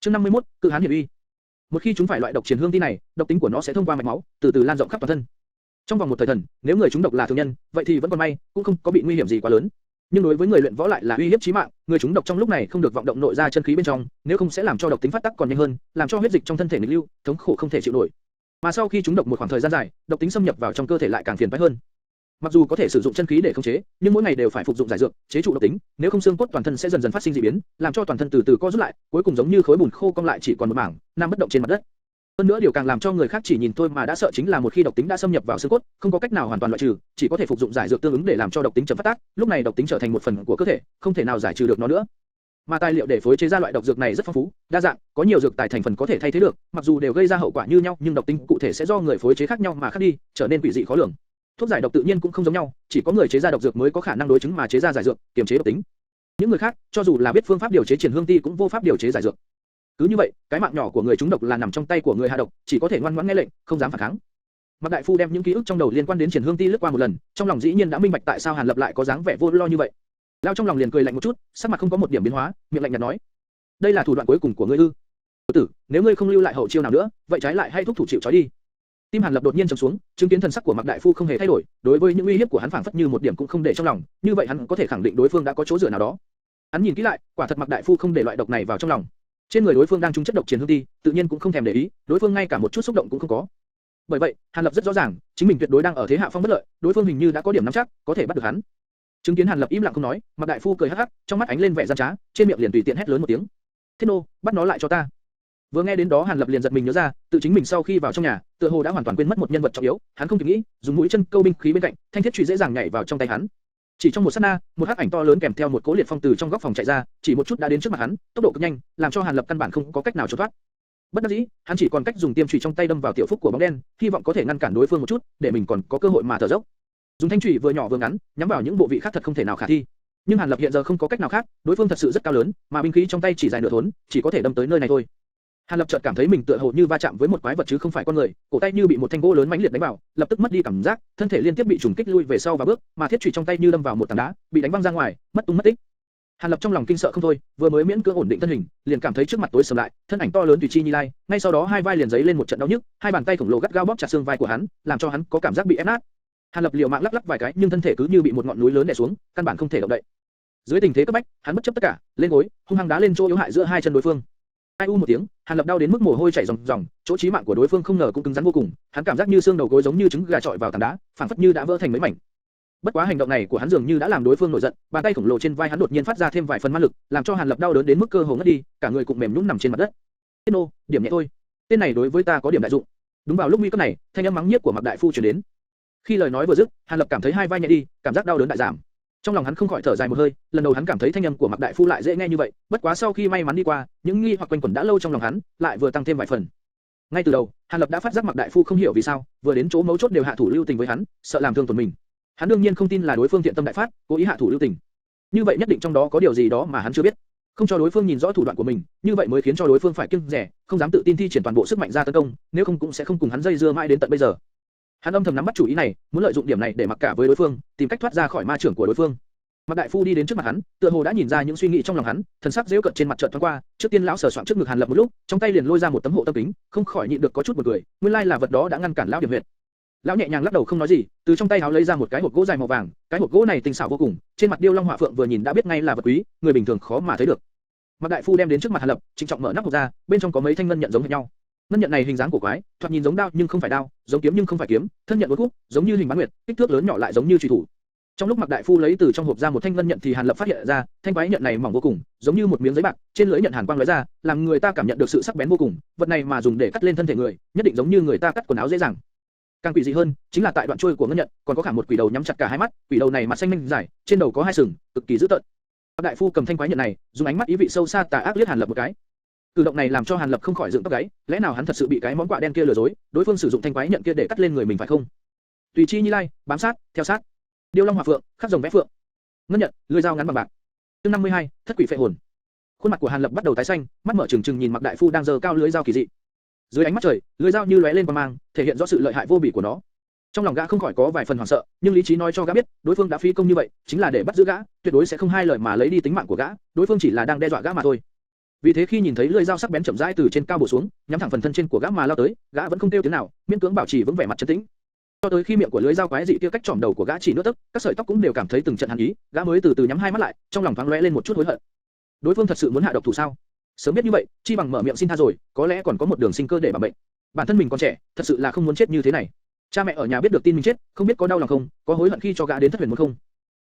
Chương 51, Cự Hán hiển uy. Một khi chúng phải loại độc triển hương ti này, độc tính của nó sẽ thông qua mạch máu, từ từ lan rộng khắp toàn thân. Trong vòng một thời thần, nếu người chúng độc là thường nhân, vậy thì vẫn còn may, cũng không có bị nguy hiểm gì quá lớn. Nhưng đối với người luyện võ lại là uy hiếp chí mạng, người chúng độc trong lúc này không được vọng động nội ra chân khí bên trong, nếu không sẽ làm cho độc tính phát tác còn nhanh hơn, làm cho huyết dịch trong thân thể nghịch lưu, thống khổ không thể chịu nổi. Mà sau khi chúng độc một khoảng thời gian dài, độc tính xâm nhập vào trong cơ thể lại càng phiền phức hơn. Mặc dù có thể sử dụng chân khí để khống chế, nhưng mỗi ngày đều phải phục dụng giải dược, chế trụ độc tính, nếu không xương cốt toàn thân sẽ dần dần phát sinh dị biến, làm cho toàn thân từ từ co rút lại, cuối cùng giống như khối bùn khô cong lại chỉ còn một mảng, nằm bất động trên mặt đất. Hơn nữa điều càng làm cho người khác chỉ nhìn thôi mà đã sợ chính là một khi độc tính đã xâm nhập vào xương cốt, không có cách nào hoàn toàn loại trừ, chỉ có thể phục dụng giải dược tương ứng để làm cho độc tính chậm phát tác, lúc này độc tính trở thành một phần của cơ thể, không thể nào giải trừ được nó nữa. Mà tài liệu để phối chế ra loại độc dược này rất phong phú, đa dạng, có nhiều dược tài thành phần có thể thay thế được, mặc dù đều gây ra hậu quả như nhau, nhưng độc tính cụ thể sẽ do người phối chế khác nhau mà khác đi, trở nên quỷ dị khó lường. Thuốc giải độc tự nhiên cũng không giống nhau, chỉ có người chế ra độc dược mới có khả năng đối chứng mà chế ra giải dược, kiềm chế độc tính. Những người khác, cho dù là biết phương pháp điều chế triển hương ti cũng vô pháp điều chế giải dược. Cứ như vậy, cái mạng nhỏ của người trúng độc là nằm trong tay của người hạ độc, chỉ có thể ngoan ngoãn nghe lệnh, không dám phản kháng. Mạc Đại Phu đem những ký ức trong đầu liên quan đến triển hương ti lướt qua một lần, trong lòng dĩ nhiên đã minh bạch tại sao Hàn Lập lại có dáng vẻ vô lo như vậy. Lao trong lòng liền cười lạnh một chút, sắc mặt không có một điểm biến hóa, miệng lạnh nhạt nói: đây là thủ đoạn cuối cùng của ngươi ư? Tiểu tử, nếu ngươi không lưu lại hậu chiêu nào nữa, vậy trái lại hãy thúc thủ chịu trói đi. Tim Hàn Lập đột nhiên trầm xuống, chứng kiến thần sắc của Mạc Đại Phu không hề thay đổi, đối với những uy hiếp của hắn phảng phất như một điểm cũng không để trong lòng, như vậy hắn có thể khẳng định đối phương đã có chỗ dựa nào đó. Hắn nhìn kỹ lại, quả thật Mạc Đại Phu không để loại độc này vào trong lòng. Trên người đối phương đang trúng chất độc triển hương ti, tự nhiên cũng không thèm để ý, đối phương ngay cả một chút xúc động cũng không có. Bởi vậy, Hàn Lập rất rõ ràng, chính mình tuyệt đối đang ở thế hạ phong bất lợi, đối phương hình như đã có điểm nắm chắc, có thể bắt được hắn. Chứng kiến Hàn Lập im lặng không nói, Mạc Đại Phu cười hắc hắc, trong mắt ánh lên vẻ gian trá, trên miệng liền tùy tiện hét lớn một tiếng: "Thiết nô, bắt nó lại cho ta!" Vừa nghe đến đó Hàn Lập liền giật mình nhớ ra, tự chính mình sau khi vào trong nhà, tựa hồ đã hoàn toàn quên mất một nhân vật trọng yếu, hắn không kịp nghĩ, dùng mũi chân câu binh khí bên cạnh, thanh thiết chùy dễ dàng nhảy vào trong tay hắn. Chỉ trong một sát na, một hắc ảnh to lớn kèm theo một cỗ liệt phong từ trong góc phòng chạy ra, chỉ một chút đã đến trước mặt hắn, tốc độ cực nhanh, làm cho Hàn Lập căn bản không có cách nào trốn thoát. Bất đắc dĩ, hắn chỉ còn cách dùng tiêm chùy trong tay đâm vào tiểu phúc của bóng đen, hy vọng có thể ngăn cản đối phương một chút, để mình còn có cơ hội mà thở dốc. Dùng thanh chùy vừa nhỏ vừa ngắn, nhắm vào những bộ vị khác thật không thể nào khả thi. Nhưng Hàn Lập hiện giờ không có cách nào khác, đối phương thật sự rất cao lớn, mà binh khí trong tay chỉ dài nửa thốn, chỉ có thể đâm tới nơi này thôi. Hàn Lập chợt cảm thấy mình tựa hồ như va chạm với một quái vật chứ không phải con người, cổ tay như bị một thanh gỗ lớn mãnh liệt đánh vào, lập tức mất đi cảm giác, thân thể liên tiếp bị trùng kích lui về sau và bước, mà thiết chùy trong tay như đâm vào một tảng đá, bị đánh văng ra ngoài, mất tung mất tích. Hàn Lập trong lòng kinh sợ không thôi, vừa mới miễn cưỡng ổn định thân hình, liền cảm thấy trước mặt tối sầm lại, thân ảnh to lớn tùy chi như lai, ngay sau đó hai vai liền giấy lên một trận đau nhức, hai bàn tay khổng lồ gắt gao bóp chặt xương vai của hắn, làm cho hắn có cảm giác bị ép nát. Hàn Lập liều mạng lắc lắc vài cái, nhưng thân thể cứ như bị một ngọn núi lớn đè xuống, căn bản không thể động đậy. Dưới tình thế cấp bách, hắn bất chấp tất cả, lên gối, hung hăng đá lên chỗ yếu hại giữa hai chân đối phương. Ai u một tiếng, Hàn Lập đau đến mức mồ hôi chảy ròng ròng, chỗ chí mạng của đối phương không ngờ cũng cứng rắn vô cùng, hắn cảm giác như xương đầu gối giống như trứng gà trọi vào tảng đá, phảng phất như đã vỡ thành mấy mảnh. Bất quá hành động này của hắn dường như đã làm đối phương nổi giận, bàn tay khổng lồ trên vai hắn đột nhiên phát ra thêm vài phần ma lực, làm cho Hàn Lập đau đớn đến mức cơ hồ ngất đi, cả người cũng mềm nhũn nằm trên mặt đất. Tiết nô, điểm nhẹ thôi, tên này đối với ta có điểm đại dụng. Đúng vào lúc nguy cấp này, thanh âm mắng nhiếc của Mạc Đại Phu truyền đến. Khi lời nói vừa dứt, Hàn Lập cảm thấy hai vai nhẹ đi, cảm giác đau đớn đại giảm. Trong lòng hắn không khỏi thở dài một hơi, lần đầu hắn cảm thấy thanh âm của Mạc Đại Phu lại dễ nghe như vậy, bất quá sau khi may mắn đi qua, những nghi hoặc quanh quẩn đã lâu trong lòng hắn, lại vừa tăng thêm vài phần. Ngay từ đầu, Hàn Lập đã phát giác Mạc Đại Phu không hiểu vì sao, vừa đến chỗ mấu chốt đều hạ thủ lưu tình với hắn, sợ làm thương tổn mình. Hắn đương nhiên không tin là đối phương thiện tâm đại phát, cố ý hạ thủ lưu tình. Như vậy nhất định trong đó có điều gì đó mà hắn chưa biết, không cho đối phương nhìn rõ thủ đoạn của mình, như vậy mới khiến cho đối phương phải kiêng dè, không dám tự tin thi triển toàn bộ sức mạnh ra tấn công, nếu không cũng sẽ không cùng hắn dây dưa mãi đến tận bây giờ. Hắn âm thầm nắm bắt chủ ý này, muốn lợi dụng điểm này để mặc cả với đối phương, tìm cách thoát ra khỏi ma trưởng của đối phương. Mạc Đại Phu đi đến trước mặt hắn, tựa hồ đã nhìn ra những suy nghĩ trong lòng hắn, thần sắc giễu cợt trên mặt chợt thoáng qua, trước tiên lão sờ soạng trước ngực Hàn Lập một lúc, trong tay liền lôi ra một tấm hộ tâm kính, không khỏi nhịn được có chút buồn cười, nguyên lai là vật đó đã ngăn cản lão điểm huyệt. Lão nhẹ nhàng lắc đầu không nói gì, từ trong tay áo lấy ra một cái hộp gỗ dài màu vàng, cái hộp gỗ này tinh xảo vô cùng, trên mặt điêu long họa phượng vừa nhìn đã biết ngay là vật quý, người bình thường khó mà thấy được. Mạc Đại Phu đem đến trước mặt Hàn Lập, trịnh trọng mở nắp hộp ra, bên trong có mấy thanh ngân nhận giống hệt nhau. Ngân nhận này hình dáng cổ quái, thoạt nhìn giống đao nhưng không phải đao, giống kiếm nhưng không phải kiếm, thân nhận uốn khúc, giống như hình bán nguyệt, kích thước lớn nhỏ lại giống như chùy thủ. Trong lúc Mạc Đại Phu lấy từ trong hộp ra một thanh ngân nhận thì Hàn Lập phát hiện ra, thanh quái nhận này mỏng vô cùng, giống như một miếng giấy bạc, trên lưỡi nhận hàn quang lóe ra, làm người ta cảm nhận được sự sắc bén vô cùng. Vật này mà dùng để cắt lên thân thể người, nhất định giống như người ta cắt quần áo dễ dàng. Càng quỷ dị hơn, chính là tại đoạn chuôi của ngân nhận, còn có cả một quỷ đầu nhắm chặt cả hai mắt, quỷ đầu này mặt xanh nhanh dài, trên đầu có hai sừng, cực kỳ dữ tợn. Mạc Đại Phu cầm thanh quái nhận này, dùng ánh mắt ý vị sâu xa tà ác liếc Hàn Lập một cái. Cử động này làm cho Hàn Lập không khỏi dựng tóc gáy, lẽ nào hắn thật sự bị cái món quạ đen kia lừa dối, đối phương sử dụng thanh quái nhận kia để cắt lên người mình phải không? Tùy chi như lai, bám sát, theo sát. Điêu long hỏa phượng, khắc rồng vẽ phượng. Ngân nhận, lưỡi dao ngắn bằng bạc. Chương 52, thất quỷ phệ hồn. Khuôn mặt của Hàn Lập bắt đầu tái xanh, mắt mở trừng trừng nhìn Mạc Đại Phu đang giơ cao lưỡi dao kỳ dị. Dưới ánh mắt trời, lưỡi dao như lóe lên quang mang, thể hiện rõ sự lợi hại vô bỉ của nó. Trong lòng gã không khỏi có vài phần hoảng sợ, nhưng lý trí nói cho gã biết, đối phương đã phí công như vậy, chính là để bắt giữ gã, tuyệt đối sẽ không hai lời mà lấy đi tính mạng của gã, đối phương chỉ là đang đe dọa gã mà thôi. Vì thế khi nhìn thấy lưỡi dao sắc bén chậm rãi từ trên cao bổ xuống, nhắm thẳng phần thân trên của gã mà lao tới, gã vẫn không kêu tiếng nào, miễn cưỡng bảo trì vững vẻ mặt trấn tĩnh. Cho tới khi miệng của lưỡi dao quái dị kia cách chỏm đầu của gã chỉ nửa tấc, các sợi tóc cũng đều cảm thấy từng trận hàn ý, gã mới từ từ nhắm hai mắt lại, trong lòng thoáng lóe lên một chút hối hận. Đối phương thật sự muốn hạ độc thủ sao? Sớm biết như vậy, chi bằng mở miệng xin tha rồi, có lẽ còn có một đường sinh cơ để bảo mệnh. Bản thân mình còn trẻ, thật sự là không muốn chết như thế này. Cha mẹ ở nhà biết được tin mình chết, không biết có đau lòng không, có hối hận khi cho gã đến thất huyền môn không?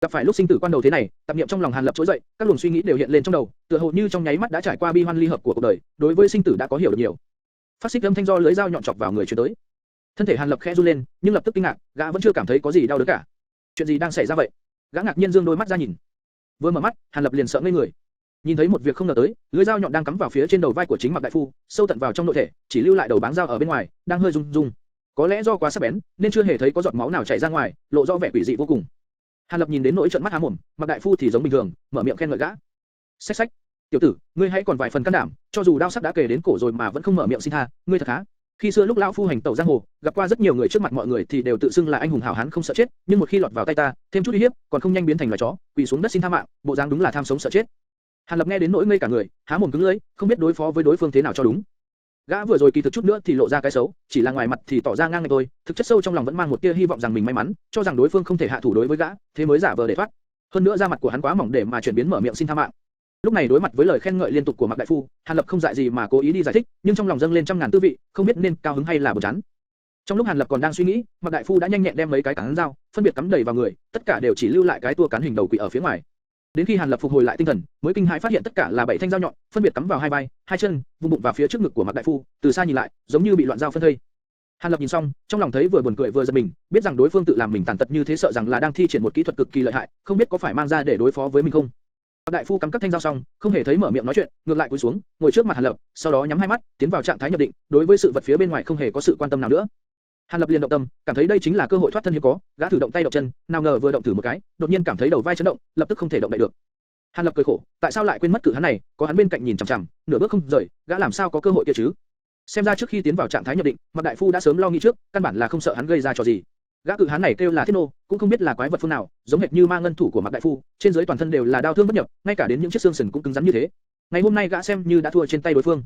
Gặp phải lúc sinh tử quan đầu thế này, tạp niệm trong lòng Hàn Lập trỗi dậy, các luồng suy nghĩ đều hiện lên trong đầu, tựa hồ như trong nháy mắt đã trải qua bi hoan ly hợp của cuộc đời, đối với sinh tử đã có hiểu được nhiều. Phát xích âm thanh do lưỡi dao nhọn chọc vào người truyền tới. Thân thể Hàn Lập khẽ run lên, nhưng lập tức kinh ngạc, gã vẫn chưa cảm thấy có gì đau đớn cả. Chuyện gì đang xảy ra vậy? Gã ngạc nhiên dương đôi mắt ra nhìn. Vừa mở mắt, Hàn Lập liền sợ ngây người. Nhìn thấy một việc không ngờ tới, lưỡi dao nhọn đang cắm vào phía trên đầu vai của chính Mạc đại phu, sâu tận vào trong nội thể, chỉ lưu lại đầu báng dao ở bên ngoài, đang hơi rung rung. Có lẽ do quá sắc bén, nên chưa hề thấy có giọt máu nào chảy ra ngoài, lộ rõ vẻ quỷ dị vô cùng. Hàn Lập nhìn đến nỗi trợn mắt há mồm, Mạc đại phu thì giống bình thường, mở miệng khen ngợi gã. Xách xách, tiểu tử, ngươi hãy còn vài phần can đảm, cho dù đao sắc đã kề đến cổ rồi mà vẫn không mở miệng xin tha, ngươi thật khá. Khi xưa lúc lão phu hành tẩu giang hồ, gặp qua rất nhiều người trước mặt mọi người thì đều tự xưng là anh hùng hảo hán không sợ chết, nhưng một khi lọt vào tay ta, thêm chút uy hiếp, còn không nhanh biến thành loài chó, quỳ xuống đất xin tha mạng, bộ dáng đúng là tham sống sợ chết. Hàn Lập nghe đến nỗi ngây cả người, há mồm cứng lưỡi, không biết đối phó với đối phương thế nào cho đúng. Gã vừa rồi kỳ thực chút nữa thì lộ ra cái xấu, chỉ là ngoài mặt thì tỏ ra ngang ngược thôi, thực chất sâu trong lòng vẫn mang một tia hy vọng rằng mình may mắn, cho rằng đối phương không thể hạ thủ đối với gã, thế mới giả vờ để thoát. Hơn nữa da mặt của hắn quá mỏng để mà chuyển biến mở miệng xin tha mạng. Lúc này đối mặt với lời khen ngợi liên tục của Mạc đại phu, Hàn Lập không dại gì mà cố ý đi giải thích, nhưng trong lòng dâng lên trăm ngàn tư vị, không biết nên cao hứng hay là buồn chán. Trong lúc Hàn Lập còn đang suy nghĩ, Mạc đại phu đã nhanh nhẹn đem mấy cái cán dao, phân biệt cắm đầy vào người, tất cả đều chỉ lưu lại cái tua cán hình đầu quỷ ở phía ngoài. Đến khi Hàn Lập phục hồi lại tinh thần, mới kinh hãi phát hiện tất cả là 7 thanh dao nhọn, phân biệt cắm vào hai vai, hai chân, vùng bụng và phía trước ngực của Mạc đại phu, từ xa nhìn lại, giống như bị loạn dao phân thây. Hàn Lập nhìn xong, trong lòng thấy vừa buồn cười vừa giật mình, biết rằng đối phương tự làm mình tàn tật như thế sợ rằng là đang thi triển một kỹ thuật cực kỳ lợi hại, không biết có phải mang ra để đối phó với mình không. Mạc đại phu cắm các thanh dao xong, không hề thấy mở miệng nói chuyện, ngược lại cúi xuống, ngồi trước mặt Hàn Lập, sau đó nhắm hai mắt, tiến vào trạng thái nhập định, đối với sự vật phía bên ngoài không hề có sự quan tâm nào nữa. Hàn Lập liền động tâm, cảm thấy đây chính là cơ hội thoát thân hiếm có, gã thử động tay động chân, nào ngờ vừa động thử một cái, đột nhiên cảm thấy đầu vai chấn động, lập tức không thể động đậy được. Hàn Lập cười khổ, tại sao lại quên mất cử hắn này, có hắn bên cạnh nhìn chằm chằm, nửa bước không rời, gã làm sao có cơ hội kia chứ? Xem ra trước khi tiến vào trạng thái nhập định, Mạc đại phu đã sớm lo nghĩ trước, căn bản là không sợ hắn gây ra trò gì. Gã cự hán này kêu là Thiết Nô, cũng không biết là quái vật phương nào, giống hệt như ma ngân thủ của Mạc đại phu, trên dưới toàn thân đều là đao thương bất nhập, ngay cả đến những chiếc xương sườn cũng cứng rắn như thế. Ngày hôm nay gã xem như đã thua trên tay đối phương.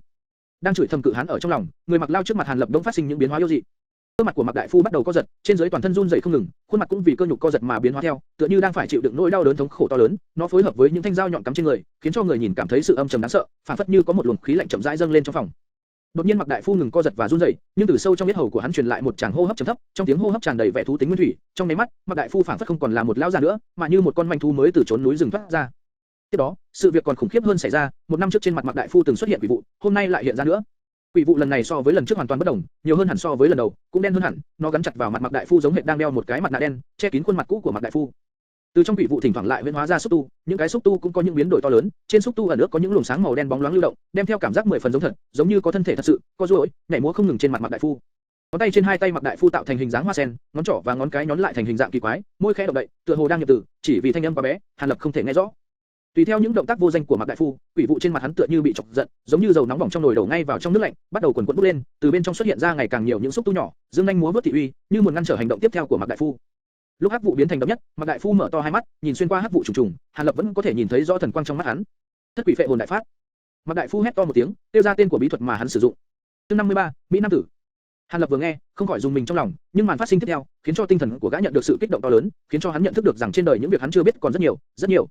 Đang chửi thầm cự hán ở trong lòng, người mặc lao trước mặt Hàn Lập đống phát sinh những biến hóa yêu dị. Cơ mặt của Mạc đại phu bắt đầu co giật, trên dưới toàn thân run rẩy không ngừng, khuôn mặt cũng vì cơ nhục co giật mà biến hóa theo, tựa như đang phải chịu đựng nỗi đau đớn thống khổ to lớn. Nó phối hợp với những thanh dao nhọn cắm trên người, khiến cho người nhìn cảm thấy sự âm trầm đáng sợ, phản phất như có một luồng khí lạnh chậm rãi dâng lên trong phòng. Đột nhiên Mạc đại phu ngừng co giật và run rẩy, nhưng từ sâu trong huyết hầu của hắn truyền lại một tràng hô hấp trầm thấp, trong tiếng hô hấp tràn đầy vẻ thú tính nguyên thủy. Trong nháy mắt, Mạc đại phu phản phất không còn là một lão già nữa, mà như một con manh thú mới từ chốn núi rừng thoát ra. Tiếp đó, sự việc còn khủng khiếp hơn xảy ra. Một năm trước trên mặt Mạc đại phu từng xuất hiện quỷ vụ, hôm nay lại hiện ra nữa. Quỷ vụ lần này so với lần trước hoàn toàn bất đồng, nhiều hơn hẳn so với lần đầu, cũng đen hơn hẳn, nó gắn chặt vào mặt Mạc đại phu giống hệt đang đeo một cái mặt nạ đen, che kín khuôn mặt cũ của Mạc đại phu. Từ trong quỷ vụ thỉnh thoảng lại huyễn hóa ra xúc tu, những cái xúc tu cũng có những biến đổi to lớn, trên xúc tu ẩn ước có những luồng sáng màu đen bóng loáng lưu động, đem theo cảm giác 10 phần giống thật, giống như có thân thể thật sự, co duỗi, nhảy múa không ngừng trên mặt Mạc đại phu. Ngón tay trên hai tay Mạc đại phu tạo thành hình dáng hoa sen, ngón trỏ và ngón cái nhón lại thành hình dạng kỳ quái, môi khẽ động đậy, tựa hồ đang niệm từ, chỉ vì thanh âm quá bé, Hàn Lập không thể nghe rõ. Tùy theo những động tác vô danh của Mạc đại phu, quỷ vụ trên mặt hắn tựa như bị chọc giận, giống như dầu nóng bỏng trong nồi đổ ngay vào trong nước lạnh, bắt đầu cuồn cuộn bốc lên, từ bên trong xuất hiện ra ngày càng nhiều những xúc tu nhỏ, dương nhanh múa vớt thị uy, như muốn ngăn trở hành động tiếp theo của Mạc đại phu. Lúc hắc vụ biến thành đậm nhất, Mạc đại phu mở to hai mắt, nhìn xuyên qua hắc vụ trùng trùng, Hàn Lập vẫn có thể nhìn thấy rõ thần quang trong mắt hắn. Thất quỷ phệ hồn đại phát. Mạc đại phu hét to một tiếng, tiêu ra tên của bí thuật mà hắn sử dụng. Chương 53, Mỹ Nam tử. Hàn Lập vừa nghe, không khỏi rùng mình trong lòng, nhưng màn phát sinh tiếp theo, khiến cho tinh thần của gã nhận được sự kích động to lớn, khiến cho hắn nhận thức được rằng trên đời những việc hắn chưa biết còn rất nhiều, rất nhiều.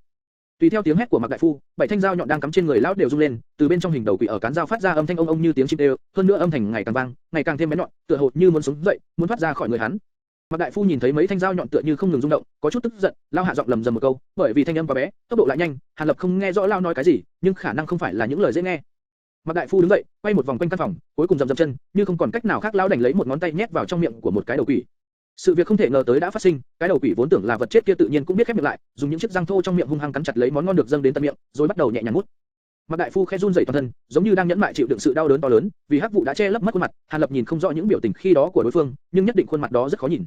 Tùy theo tiếng hét của Mạc đại phu, 7 thanh dao nhọn đang cắm trên người lão đều rung lên, từ bên trong hình đầu quỷ ở cán dao phát ra âm thanh ông ông như tiếng chim kêu, hơn nữa âm thanh ngày càng vang, ngày càng thêm bén nhọn, tựa hồ như muốn sống dậy, muốn thoát ra khỏi người hắn. Mạc đại phu nhìn thấy mấy thanh dao nhọn tựa như không ngừng rung động, có chút tức giận, lao hạ giọng lầm rầm một câu, bởi vì thanh âm quá bé, tốc độ lại nhanh, Hàn Lập không nghe rõ lao nói cái gì, nhưng khả năng không phải là những lời dễ nghe. Mạc đại phu đứng dậy, quay một vòng quanh căn phòng, cuối cùng dậm dậm chân, như không còn cách nào khác lão đành lấy một ngón tay nhét vào trong miệng của một cái đầu quỷ. Sự việc không thể ngờ tới đã phát sinh, cái đầu quỷ vốn tưởng là vật chết kia tự nhiên cũng biết khép miệng lại, dùng những chiếc răng thô trong miệng hung hăng cắn chặt lấy món ngon được dâng đến tận miệng, rồi bắt đầu nhẹ nhàng mút. Mạc đại phu khẽ run rẩy toàn thân, giống như đang nhẫn mại chịu đựng sự đau đớn to lớn, vì hắc vụ đã che lấp mất khuôn mặt, Hàn Lập nhìn không rõ những biểu tình khi đó của đối phương, nhưng nhất định khuôn mặt đó rất khó nhìn.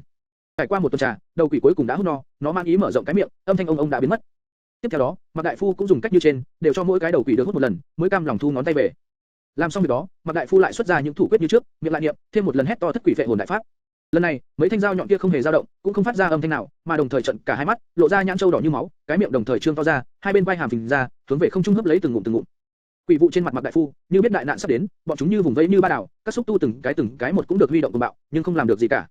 Trải qua một tuần trà, đầu quỷ cuối cùng đã hút no, nó mang ý mở rộng cái miệng, âm thanh ông đã biến mất. Tiếp theo đó, Mạc đại phu cũng dùng cách như trên, đều cho mỗi cái đầu quỷ được hút một lần, mới cam lòng thu ngón tay về. Làm xong việc đó, Mạc đại phu lại xuất ra những thủ quyết như trước, miệng lại niệm, thêm một lần hét to thất quỷ phệ hồn đại pháp. Lần này, mấy thanh dao nhọn kia không hề dao động, cũng không phát ra âm thanh nào, mà đồng thời trợn cả hai mắt, lộ ra nhãn châu đỏ như máu, cái miệng đồng thời trương to ra, hai bên vai hàm phình ra, hướng về không trung hấp lấy từng ngụm từng ngụm. Quỷ vụ trên mặt Mạc Đại Phu, như biết đại nạn sắp đến, bọn chúng như vùng vẫy như ba đảo, các xúc tu từng cái một cũng được huy động cuồng bạo, nhưng không làm được gì cả.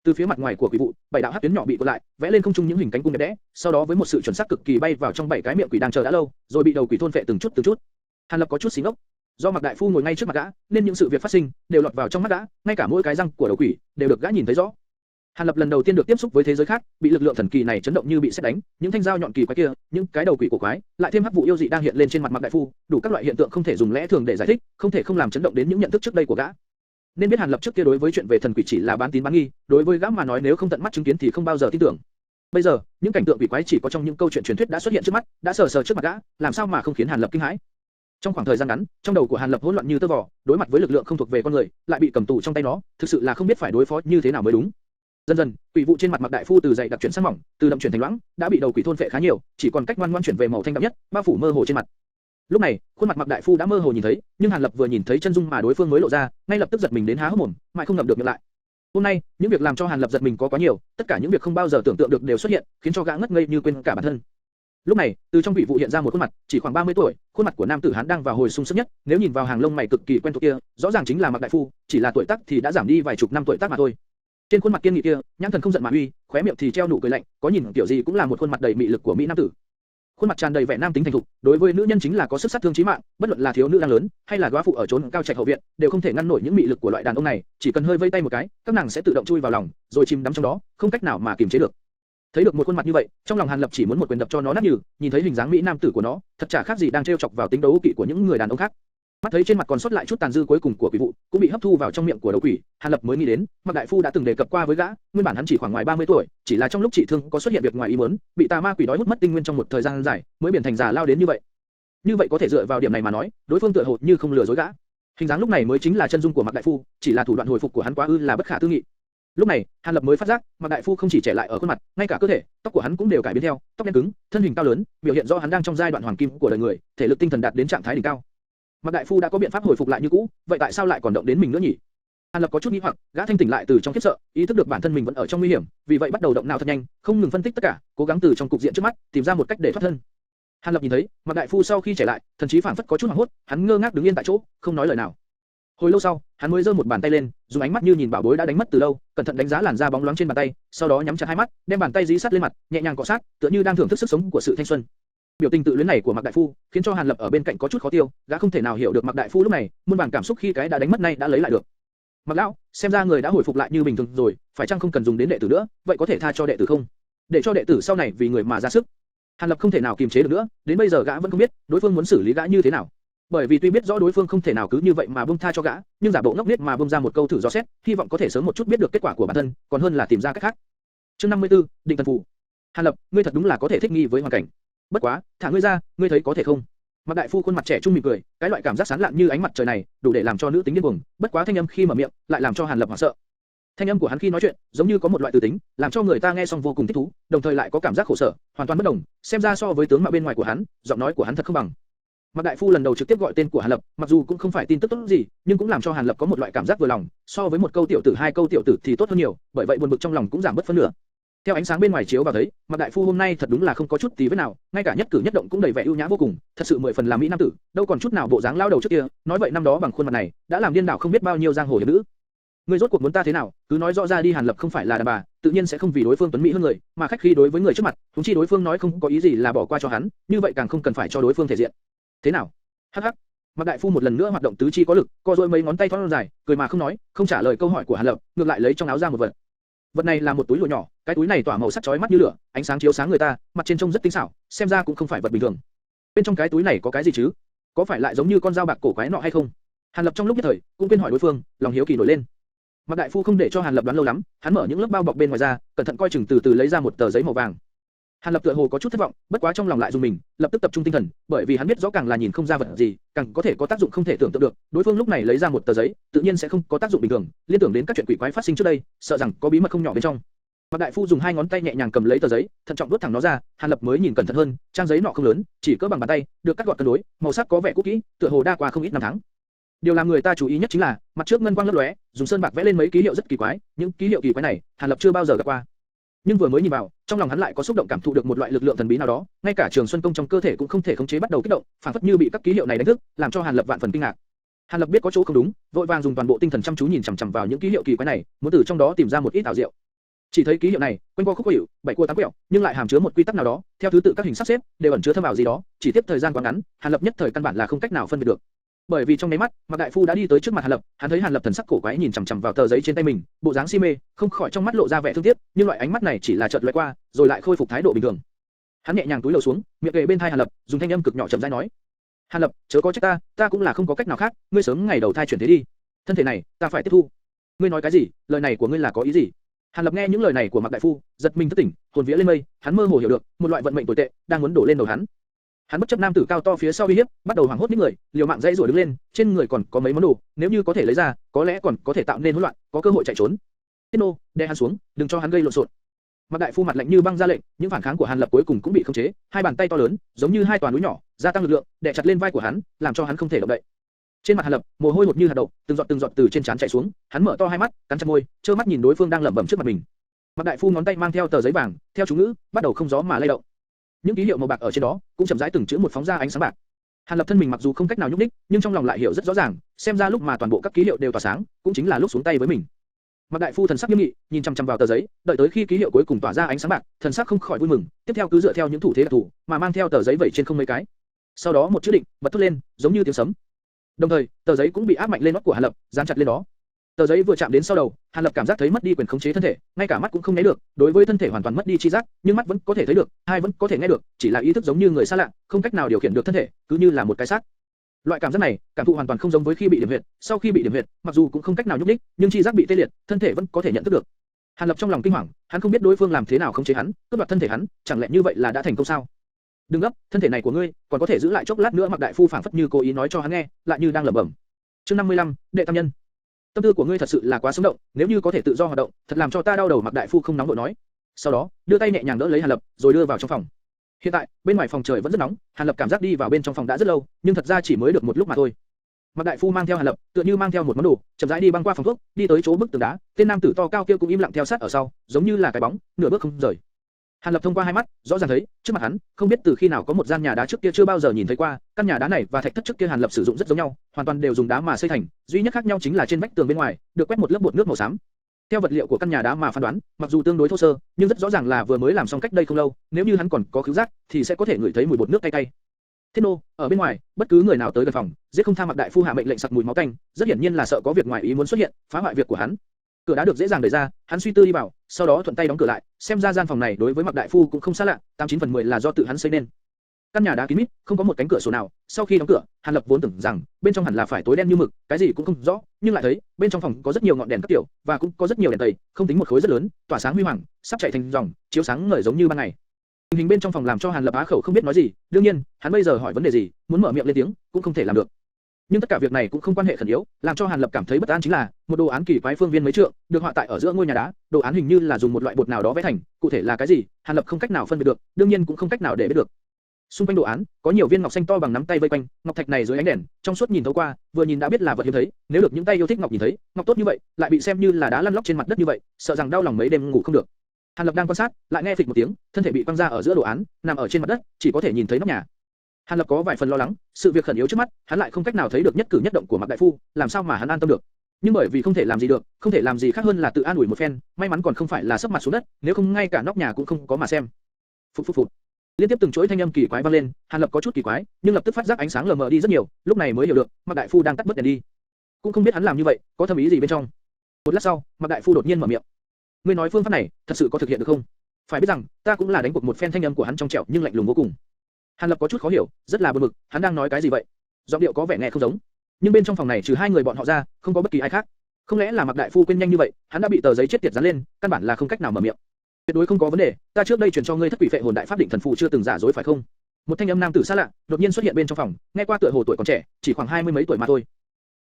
Từ phía mặt ngoài của quỷ vụ, 7 đạo hắc tuyến nhỏ bị cuộn lại, vẽ lên không trung những hình cánh cung đẹp đẽ, sau đó với một sự chuẩn xác cực kỳ bay vào trong 7 cái miệng quỷ đang chờ đã lâu, rồi bị đầu quỷ thôn phệ từng chút. Hàn Lập có chút xí ngốc. Do Mạc Đại Phu ngồi ngay trước mặt gã, nên những sự việc phát sinh đều lọt vào trong mắt gã, ngay cả mỗi cái răng của đầu quỷ đều được gã nhìn thấy rõ. Hàn Lập lần đầu tiên được tiếp xúc với thế giới khác, bị lực lượng thần kỳ này chấn động như bị sét đánh, những thanh dao nhọn kỳ quái kia, những cái đầu quỷ cổ quái, lại thêm hắc vụ yêu dị đang hiện lên trên mặt Mạc Đại Phu, đủ các loại hiện tượng không thể dùng lẽ thường để giải thích, không thể không làm chấn động đến những nhận thức trước đây của gã. Nên biết Hàn Lập trước kia đối với chuyện về thần quỷ chỉ là bán tín bán nghi, đối với gã mà nói nếu không tận mắt chứng kiến thì không bao giờ tin tưởng. Bây giờ, những cảnh tượng quỷ quái chỉ có trong những câu chuyện truyền thuyết đã xuất hiện trước mắt, đã sờ sờ trước mặt gã, làm sao mà không khiến Hàn Lập kinh hãi. Trong khoảng thời gian ngắn, trong đầu của Hàn Lập hỗn loạn như tơ vò, đối mặt với lực lượng không thuộc về con người, lại bị cầm tù trong tay nó, thực sự là không biết phải đối phó như thế nào mới đúng. Dần dần, quỷ vụ trên mặt Mạc Đại Phu từ dày đặc chuyển sang mỏng, từ đậm chuyển thành loãng, đã bị đầu quỷ thôn phệ khá nhiều, chỉ còn cách ngoan ngoãn chuyển về màu thanh đậm nhất, bao phủ mơ hồ trên mặt. Lúc này, khuôn mặt Mạc Đại Phu đã mơ hồ nhìn thấy, nhưng Hàn Lập vừa nhìn thấy chân dung mà đối phương mới lộ ra, ngay lập tức giật mình đến há hốc mồm, mãi không ngậm được miệng lại. Hôm nay, những việc làm cho Hàn Lập giật mình có quá nhiều, tất cả những việc không bao giờ tưởng tượng được đều xuất hiện, khiến cho gã ngất ngây như quên cả bản thân. Lúc này, từ trong quỷ vụ hiện ra một khuôn mặt, chỉ khoảng 30 tuổi, khuôn mặt của nam tử Hán đang vào hồi sung sức nhất, nếu nhìn vào hàng lông mày cực kỳ quen thuộc kia, rõ ràng chính là Mạc Đại Phu, chỉ là tuổi tác thì đã giảm đi vài chục năm tuổi tác mà thôi. Trên khuôn mặt kiên nghị kia, nhãn thần không giận mà uy, khóe miệng thì treo nụ cười lạnh, có nhìn kiểu gì cũng là một khuôn mặt đầy mị lực của mỹ nam tử. Khuôn mặt tràn đầy vẻ nam tính thành thục, đối với nữ nhân chính là có sức sát thương chí mạng, bất luận là thiếu nữ đang lớn, hay là góa phụ ở chốn cao trạch hậu viện, đều không thể ngăn nổi những mị lực của loại đàn ông này, chỉ cần hơi vây tay một cái, các nàng sẽ tự động chui vào lòng, rồi chìm đắm trong đó, không cách nào mà kiềm chế được. Thấy được một khuôn mặt như vậy, trong lòng Hàn Lập chỉ muốn một quyền đập cho nó nát nhừ, nhìn thấy hình dáng mỹ nam tử của nó, thật chả khác gì đang trêu chọc vào tính đấu kỵ của những người đàn ông khác. Mắt thấy trên mặt còn sót lại chút tàn dư cuối cùng của quỷ vụ, cũng bị hấp thu vào trong miệng của đầu quỷ, Hàn Lập mới nghĩ đến, Mạc Đại Phu đã từng đề cập qua với gã, nguyên bản hắn chỉ khoảng ngoài 30 tuổi, chỉ là trong lúc trị thương có xuất hiện việc ngoài ý muốn, bị tà ma quỷ đói hút mất tinh nguyên trong một thời gian dài, mới biến thành già lao đến như vậy. Như vậy có thể dựa vào điểm này mà nói, đối phương tựa hồ như không lừa dối gã. Hình dáng lúc này mới chính là chân dung của Mạc Đại Phu, chỉ là thủ đoạn hồi phục của hắn quá ư là bất khả tư nghị. Lúc này, Hàn Lập mới phát giác, Mạc Đại Phu không chỉ trẻ lại ở khuôn mặt, ngay cả cơ thể, tóc của hắn cũng đều cải biến theo, tóc đen cứng, thân hình cao lớn, biểu hiện rõ hắn đang trong giai đoạn hoàng kim của đời người, thể lực tinh thần đạt đến trạng thái đỉnh cao. Mạc Đại Phu đã có biện pháp hồi phục lại như cũ, vậy tại sao lại còn động đến mình nữa nhỉ? Hàn Lập có chút nghi hoặc, gã thanh tỉnh lại từ trong khiếp sợ, ý thức được bản thân mình vẫn ở trong nguy hiểm, vì vậy bắt đầu động não thật nhanh, không ngừng phân tích tất cả, cố gắng từ trong cục diện trước mắt tìm ra một cách để thoát thân. Hàn Lập nhìn thấy, Mạc Đại Phu sau khi trẻ lại, thần trí phảng phất có chút hoảng hốt, hắn ngơ ngác đứng yên tại chỗ, không nói lời nào. Hồi lâu sau, hắn mới giơ một bàn tay lên, dùng ánh mắt như nhìn bảo bối đã đánh mất từ lâu, cẩn thận đánh giá làn da bóng loáng trên bàn tay, sau đó nhắm chặt hai mắt, đem bàn tay dí sát lên mặt, nhẹ nhàng cọ sát, tựa như đang thưởng thức sức sống của sự thanh xuân. Biểu tình tự luyến này của Mạc Đại Phu khiến cho Hàn Lập ở bên cạnh có chút khó tiêu, gã không thể nào hiểu được Mạc Đại Phu lúc này muôn vàn cảm xúc khi cái đã đánh mất này đã lấy lại được. Mạc lão, xem ra người đã hồi phục lại như bình thường rồi, phải chăng không cần dùng đến đệ tử nữa, vậy có thể tha cho đệ tử không? Để cho đệ tử sau này vì người mà ra sức. Hàn Lập không thể nào kiềm chế được nữa, đến bây giờ gã vẫn không biết đối phương muốn xử lý gã như thế nào. Bởi vì tuy biết rõ đối phương không thể nào cứ như vậy mà buông tha cho gã, nhưng giả bộ ngốc nghếch mà buông ra một câu thử dò xét, hy vọng có thể sớm một chút biết được kết quả của bản thân, còn hơn là tìm ra cách khác. Chương 54, định thần phù. Hàn Lập, ngươi thật đúng là có thể thích nghi với hoàn cảnh. Bất quá, thả ngươi ra, ngươi thấy có thể không? Mạc Đại Phu khuôn mặt trẻ trung mỉm cười, cái loại cảm giác sáng lạn như ánh mặt trời này, đủ để làm cho nữ tính điên cuồng. Bất quá thanh âm khi mở miệng, lại làm cho Hàn Lập hoảng sợ. Thanh âm của hắn khi nói chuyện, giống như có một loại từ tính, làm cho người ta nghe xong vô cùng thích thú, đồng thời lại có cảm giác khổ sở, hoàn toàn bất đồng. Xem ra so với tướng mạo bên ngoài của hắn, giọng nói của hắn thật không bằng. Mạc Đại Phu lần đầu trực tiếp gọi tên của Hàn Lập, mặc dù cũng không phải tin tức tốt gì, nhưng cũng làm cho Hàn Lập có một loại cảm giác vừa lòng, so với một câu tiểu tử hai câu tiểu tử thì tốt hơn nhiều, bởi vậy buồn bực trong lòng cũng giảm bớt phân nửa. Theo ánh sáng bên ngoài chiếu vào thấy, Mạc Đại Phu hôm nay thật đúng là không có chút tí vết nào, ngay cả nhất cử nhất động cũng đầy vẻ ưu nhã vô cùng, thật sự 10 phần là mỹ nam tử, đâu còn chút nào bộ dáng lao đầu trước kia, nói vậy năm đó bằng khuôn mặt này, đã làm điên đảo không biết bao nhiêu giang hồ hiệp nữ. Ngươi rốt cuộc muốn ta thế nào, cứ nói rõ ra đi. Hàn Lập không phải là đàn bà, tự nhiên sẽ không vì đối phương tuấn mỹ hơn người, mà khách khí đối với người trước mặt, huống chi đối phương nói không có ý gì là bỏ qua cho hắn, như vậy càng không cần phải cho đối phương thể diện. Thế nào? Hắc hắc. Mạc Đại Phu một lần nữa hoạt động tứ chi có lực, co duỗi mấy ngón tay thon dài, cười mà không nói, không trả lời câu hỏi của Hàn Lập, ngược lại lấy trong áo ra một vật. Vật này là một túi lụa nhỏ, cái túi này tỏa màu sắc chói mắt như lửa, ánh sáng chiếu sáng người ta, mặt trên trông rất tinh xảo, xem ra cũng không phải vật bình thường. Bên trong cái túi này có cái gì chứ? Có phải lại giống như con dao bạc cổ quái nọ hay không? Hàn Lập trong lúc nhất thời cũng quên hỏi đối phương, lòng hiếu kỳ nổi lên. Mạc Đại Phu không để cho Hàn Lập đoán lâu lắm, hắn mở những lớp bao bọc bên ngoài ra, cẩn thận coi chừng từ từ lấy ra một tờ giấy màu vàng. Hàn Lập tựa hồ có chút thất vọng, bất quá trong lòng lại rung mình, lập tức tập trung tinh thần, bởi vì hắn biết rõ càng là nhìn không ra vật gì, càng có thể có tác dụng không thể tưởng tượng được. Đối phương lúc này lấy ra một tờ giấy, tự nhiên sẽ không có tác dụng bình thường, liên tưởng đến các chuyện quỷ quái phát sinh trước đây, sợ rằng có bí mật không nhỏ bên trong. Mạc Đại Phu dùng hai ngón tay nhẹ nhàng cầm lấy tờ giấy, thận trọng đốt thẳng nó ra. Hàn Lập mới nhìn cẩn thận hơn, trang giấy nọ không lớn, chỉ cỡ bằng bàn tay, được cắt gọt cân đối, màu sắc có vẻ cũ kỹ, tựa hồ đã qua không ít năm tháng. Điều làm người ta chú ý nhất chính là mặt trước ngân quang lấp lóe, dùng sơn bạc vẽ lên mấy ký hiệu rất kỳ quái, những ký hiệu kỳ quái này Hàn Lập chưa bao giờ gặp qua. Nhưng vừa mới nhìn vào, trong lòng hắn lại có xúc động cảm thụ được một loại lực lượng thần bí nào đó, ngay cả Trường Xuân công trong cơ thể cũng không thể khống chế bắt đầu kích động, phản phất như bị các ký hiệu này đánh thức, làm cho Hàn Lập vạn phần kinh ngạc. Hàn Lập biết có chỗ không đúng, vội vàng dùng toàn bộ tinh thần chăm chú nhìn chằm chằm vào những ký hiệu kỳ quái này, muốn từ trong đó tìm ra một ít ảo diệu. Chỉ thấy ký hiệu này quanh co khúc khuỷu, bảy cua tám quẹo, nhưng lại hàm chứa một quy tắc nào đó, theo thứ tự các hình sắp xếp đều ẩn chứa thâm ảo gì đó, chỉ tiếp thời gian quá ngắn, Hàn Lập nhất thời căn bản là không cách nào phân biệt được. Bởi vì trong nháy mắt, Mạc Đại Phu đã đi tới trước mặt Hàn Lập, hắn thấy Hàn Lập thần sắc cổ quái nhìn chằm chằm vào tờ giấy trên tay mình, bộ dáng si mê, không khỏi trong mắt lộ ra vẻ thương tiếc, nhưng loại ánh mắt này chỉ là chợt lóe qua, rồi lại khôi phục thái độ bình thường. Hắn nhẹ nhàng túi lầu xuống, miệng kề bên tai Hàn Lập, dùng thanh âm cực nhỏ chậm rãi nói: "Hàn Lập, chớ có trách ta cũng là không có cách nào khác, ngươi sớm ngày đầu thai chuyển thế đi, thân thể này ta phải tiếp thu." "Ngươi nói cái gì? Lời này của ngươi là có ý gì?" Hàn Lập nghe những lời này của Mạc Đại Phu, giật mình thức tỉnh, hồn vía lên mây, hắn mơ hồ hiểu được, một loại vận mệnh tồi tệ đang muốn đổ lên đầu hắn. Hắn bất chấp nam tử cao to phía sau uy hiếp, bắt đầu hoảng hốt những người, liều mạng dãy rủa đứng lên, trên người còn có mấy món đồ, nếu như có thể lấy ra, có lẽ còn có thể tạo nên hỗn loạn, có cơ hội chạy trốn. Tiết nô, đè hắn xuống, đừng cho hắn gây lộn xộn. Mạc Đại Phu mặt lạnh như băng ra lệnh, những phản kháng của Hàn Lập cuối cùng cũng bị khống chế, hai bàn tay to lớn, giống như hai tòa núi nhỏ, gia tăng lực lượng, đè chặt lên vai của hắn, làm cho hắn không thể động đậy. Trên mặt Hàn Lập, mồ hôi hột như hạt đậu, từng giọt từ trên trán chảy xuống, hắn mở to hai mắt, cắn chặt môi, trơ mắt nhìn đối phương đang lẩm bẩm trước mặt mình. Mạc Đại Phu ngón tay mang theo tờ giấy vàng, theo chú ngữ, bắt đầu không gió mà lay động. Những ký hiệu màu bạc ở trên đó cũng chậm rãi từng chữ một phóng ra ánh sáng bạc. Hàn Lập thân mình mặc dù không cách nào nhúc nhích, nhưng trong lòng lại hiểu rất rõ ràng, xem ra lúc mà toàn bộ các ký hiệu đều tỏa sáng, cũng chính là lúc xuống tay với mình. Mạc Đại Phu thần sắc nghiêm nghị, nhìn chăm chăm vào tờ giấy, đợi tới khi ký hiệu cuối cùng tỏa ra ánh sáng bạc, thần sắc không khỏi vui mừng, tiếp theo cứ dựa theo những thủ thế đặc thủ, mà mang theo tờ giấy vẩy trên không mấy cái. Sau đó một chữ định bật thốt lên, giống như tiếng sấm. Đồng thời, tờ giấy cũng bị áp mạnh lên nót của Hàn Lập, dán chặt lên đó. Tờ giấy vừa chạm đến sau đầu, Hàn Lập cảm giác thấy mất đi quyền khống chế thân thể, ngay cả mắt cũng không nháy được, đối với thân thể hoàn toàn mất đi chi giác, nhưng mắt vẫn có thể thấy được, tai vẫn có thể nghe được, chỉ là ý thức giống như người xa lạ, không cách nào điều khiển được thân thể, cứ như là một cái xác. Loại cảm giác này, cảm thụ hoàn toàn không giống với khi bị điểm huyệt, sau khi bị điểm huyệt, mặc dù cũng không cách nào nhúc nhích, nhưng chi giác bị tê liệt, thân thể vẫn có thể nhận thức được. Hàn Lập trong lòng kinh hoàng, hắn không biết đối phương làm thế nào khống chế hắn, cướp đoạt thân thể hắn, chẳng lẽ như vậy là đã thành công sao? Đừng gấp, thân thể này của ngươi, còn có thể giữ lại chốc lát nữa. Mạc Đại Phu phảng phất như cố ý nói cho hắn nghe, lại như đang lẩm bẩm. Chương 55, đệ tam nhân. Tâm tư của ngươi thật sự là quá sống động, nếu như có thể tự do hoạt động, thật làm cho ta đau đầu. Mạc Đại Phu không nóng vội nói. Sau đó, đưa tay nhẹ nhàng đỡ lấy Hàn Lập, rồi đưa vào trong phòng. Hiện tại, bên ngoài phòng trời vẫn rất nóng, Hàn Lập cảm giác đi vào bên trong phòng đã rất lâu, nhưng thật ra chỉ mới được một lúc mà thôi. Mạc Đại Phu mang theo Hàn Lập, tựa như mang theo một món đồ, chậm rãi đi băng qua phòng thuốc, đi tới chỗ bức tường đá, tên nam tử to cao kia cũng im lặng theo sát ở sau, giống như là cái bóng, nửa bước không rời. Hàn Lập thông qua hai mắt, rõ ràng thấy, trước mặt hắn, không biết từ khi nào có một gian nhà đá trước kia chưa bao giờ nhìn thấy qua, căn nhà đá này và thạch thất trước kia Hàn Lập sử dụng rất giống nhau, hoàn toàn đều dùng đá mà xây thành, duy nhất khác nhau chính là trên vách tường bên ngoài, được quét một lớp bột nước màu xám. Theo vật liệu của căn nhà đá mà phán đoán, mặc dù tương đối thô sơ, nhưng rất rõ ràng là vừa mới làm xong cách đây không lâu, nếu như hắn còn có khứu giác, thì sẽ có thể ngửi thấy mùi bột nước cay cay. Thiết nô, ở bên ngoài, bất cứ người nào tới gần phòng, giết không tha. Mạc Đại Phu hạ mệnh lệnh sặc mùi máu tanh, rất hiển nhiên là sợ có việc ngoài ý muốn xuất hiện, phá hoại việc của hắn. Cửa đá được dễ dàng đẩy ra, hắn suy tư đi vào, sau đó thuận tay đóng cửa lại, xem ra gian phòng này đối với Mạc Đại Phu cũng không xa lạ, 89/10 là do tự hắn xây nên. Căn nhà đá kín mít, không có một cánh cửa sổ nào. Sau khi đóng cửa, Hàn Lập vốn tưởng rằng bên trong hẳn là phải tối đen như mực, cái gì cũng không rõ, nhưng lại thấy bên trong phòng có rất nhiều ngọn đèn các kiểu, và cũng có rất nhiều đèn tẩy, không tính một khối rất lớn, tỏa sáng huy hoàng, sắp chạy thành dòng, chiếu sáng ngời giống như ban ngày. Tình hình bên trong phòng làm cho Hàn Lập á khẩu không biết nói gì, đương nhiên, hắn bây giờ hỏi vấn đề gì, muốn mở miệng lên tiếng, cũng không thể làm được. Nhưng tất cả việc này cũng không quan hệ khẩn yếu, làm cho Hàn Lập cảm thấy bất an chính là một đồ án kỳ quái phương viên mấy trượng, được họa tại ở giữa ngôi nhà đá, đồ án hình như là dùng một loại bột nào đó vẽ thành, cụ thể là cái gì, Hàn Lập không cách nào phân biệt được, đương nhiên cũng không cách nào để biết được. Xung quanh đồ án có nhiều viên ngọc xanh to bằng nắm tay vây quanh, ngọc thạch này dưới ánh đèn, trong suốt nhìn thấu qua, vừa nhìn đã biết là vật hiếm thấy, nếu được những tay yêu thích ngọc nhìn thấy, ngọc tốt như vậy, lại bị xem như là đá lăn lóc trên mặt đất như vậy, sợ rằng đau lòng mấy đêm ngủ không được. Hàn Lập đang quan sát, lại nghe phịch một tiếng, thân thể bị quăng ra ở giữa đồ án, nằm ở trên mặt đất, chỉ có thể nhìn thấy nóc nhà. Hàn Lập có vài phần lo lắng, sự việc khẩn yếu trước mắt, hắn lại không cách nào thấy được nhất cử nhất động của Mạc Đại Phu, làm sao mà hắn an tâm được? Nhưng bởi vì không thể làm gì được, không thể làm gì khác hơn là tự an ủi một phen, may mắn còn không phải là sấp mặt xuống đất, nếu không ngay cả nóc nhà cũng không có mà xem. Phụt phụt phụt. Liên tiếp từng chuỗi thanh âm kỳ quái vang lên, Hàn Lập có chút kỳ quái, nhưng lập tức phát giác ánh sáng lờ mờ đi rất nhiều, lúc này mới hiểu được, Mạc Đại Phu đang tắt bớt đèn đi. Cũng không biết hắn làm như vậy, có thâm ý gì bên trong. Một lát sau, Mạc Đại Phu đột nhiên mở miệng. Ngươi nói phương pháp này, thật sự có thực hiện được không? Phải biết rằng, ta cũng là đánh cuộc một phen. Thanh âm của hắn trong trẻo nhưng lạnh lùng vô cùng. Hàn Lập có chút khó hiểu, rất là bực bực, hắn đang nói cái gì vậy? Giọng điệu có vẻ nghe không giống. Nhưng bên trong phòng này trừ hai người bọn họ ra, không có bất kỳ ai khác. Không lẽ là Mạc Đại Phu quên nhanh như vậy, hắn đã bị tờ giấy chết tiệt dán lên, căn bản là không cách nào mở miệng. Tuyệt đối không có vấn đề, ta trước đây truyền cho ngươi thất quỷ phệ hồn đại pháp định thần phù chưa từng giả dối phải không? Một thanh âm nam tử xa lạ đột nhiên xuất hiện bên trong phòng, nghe qua tựa hồ tuổi còn trẻ, chỉ khoảng 20 mấy tuổi mà thôi.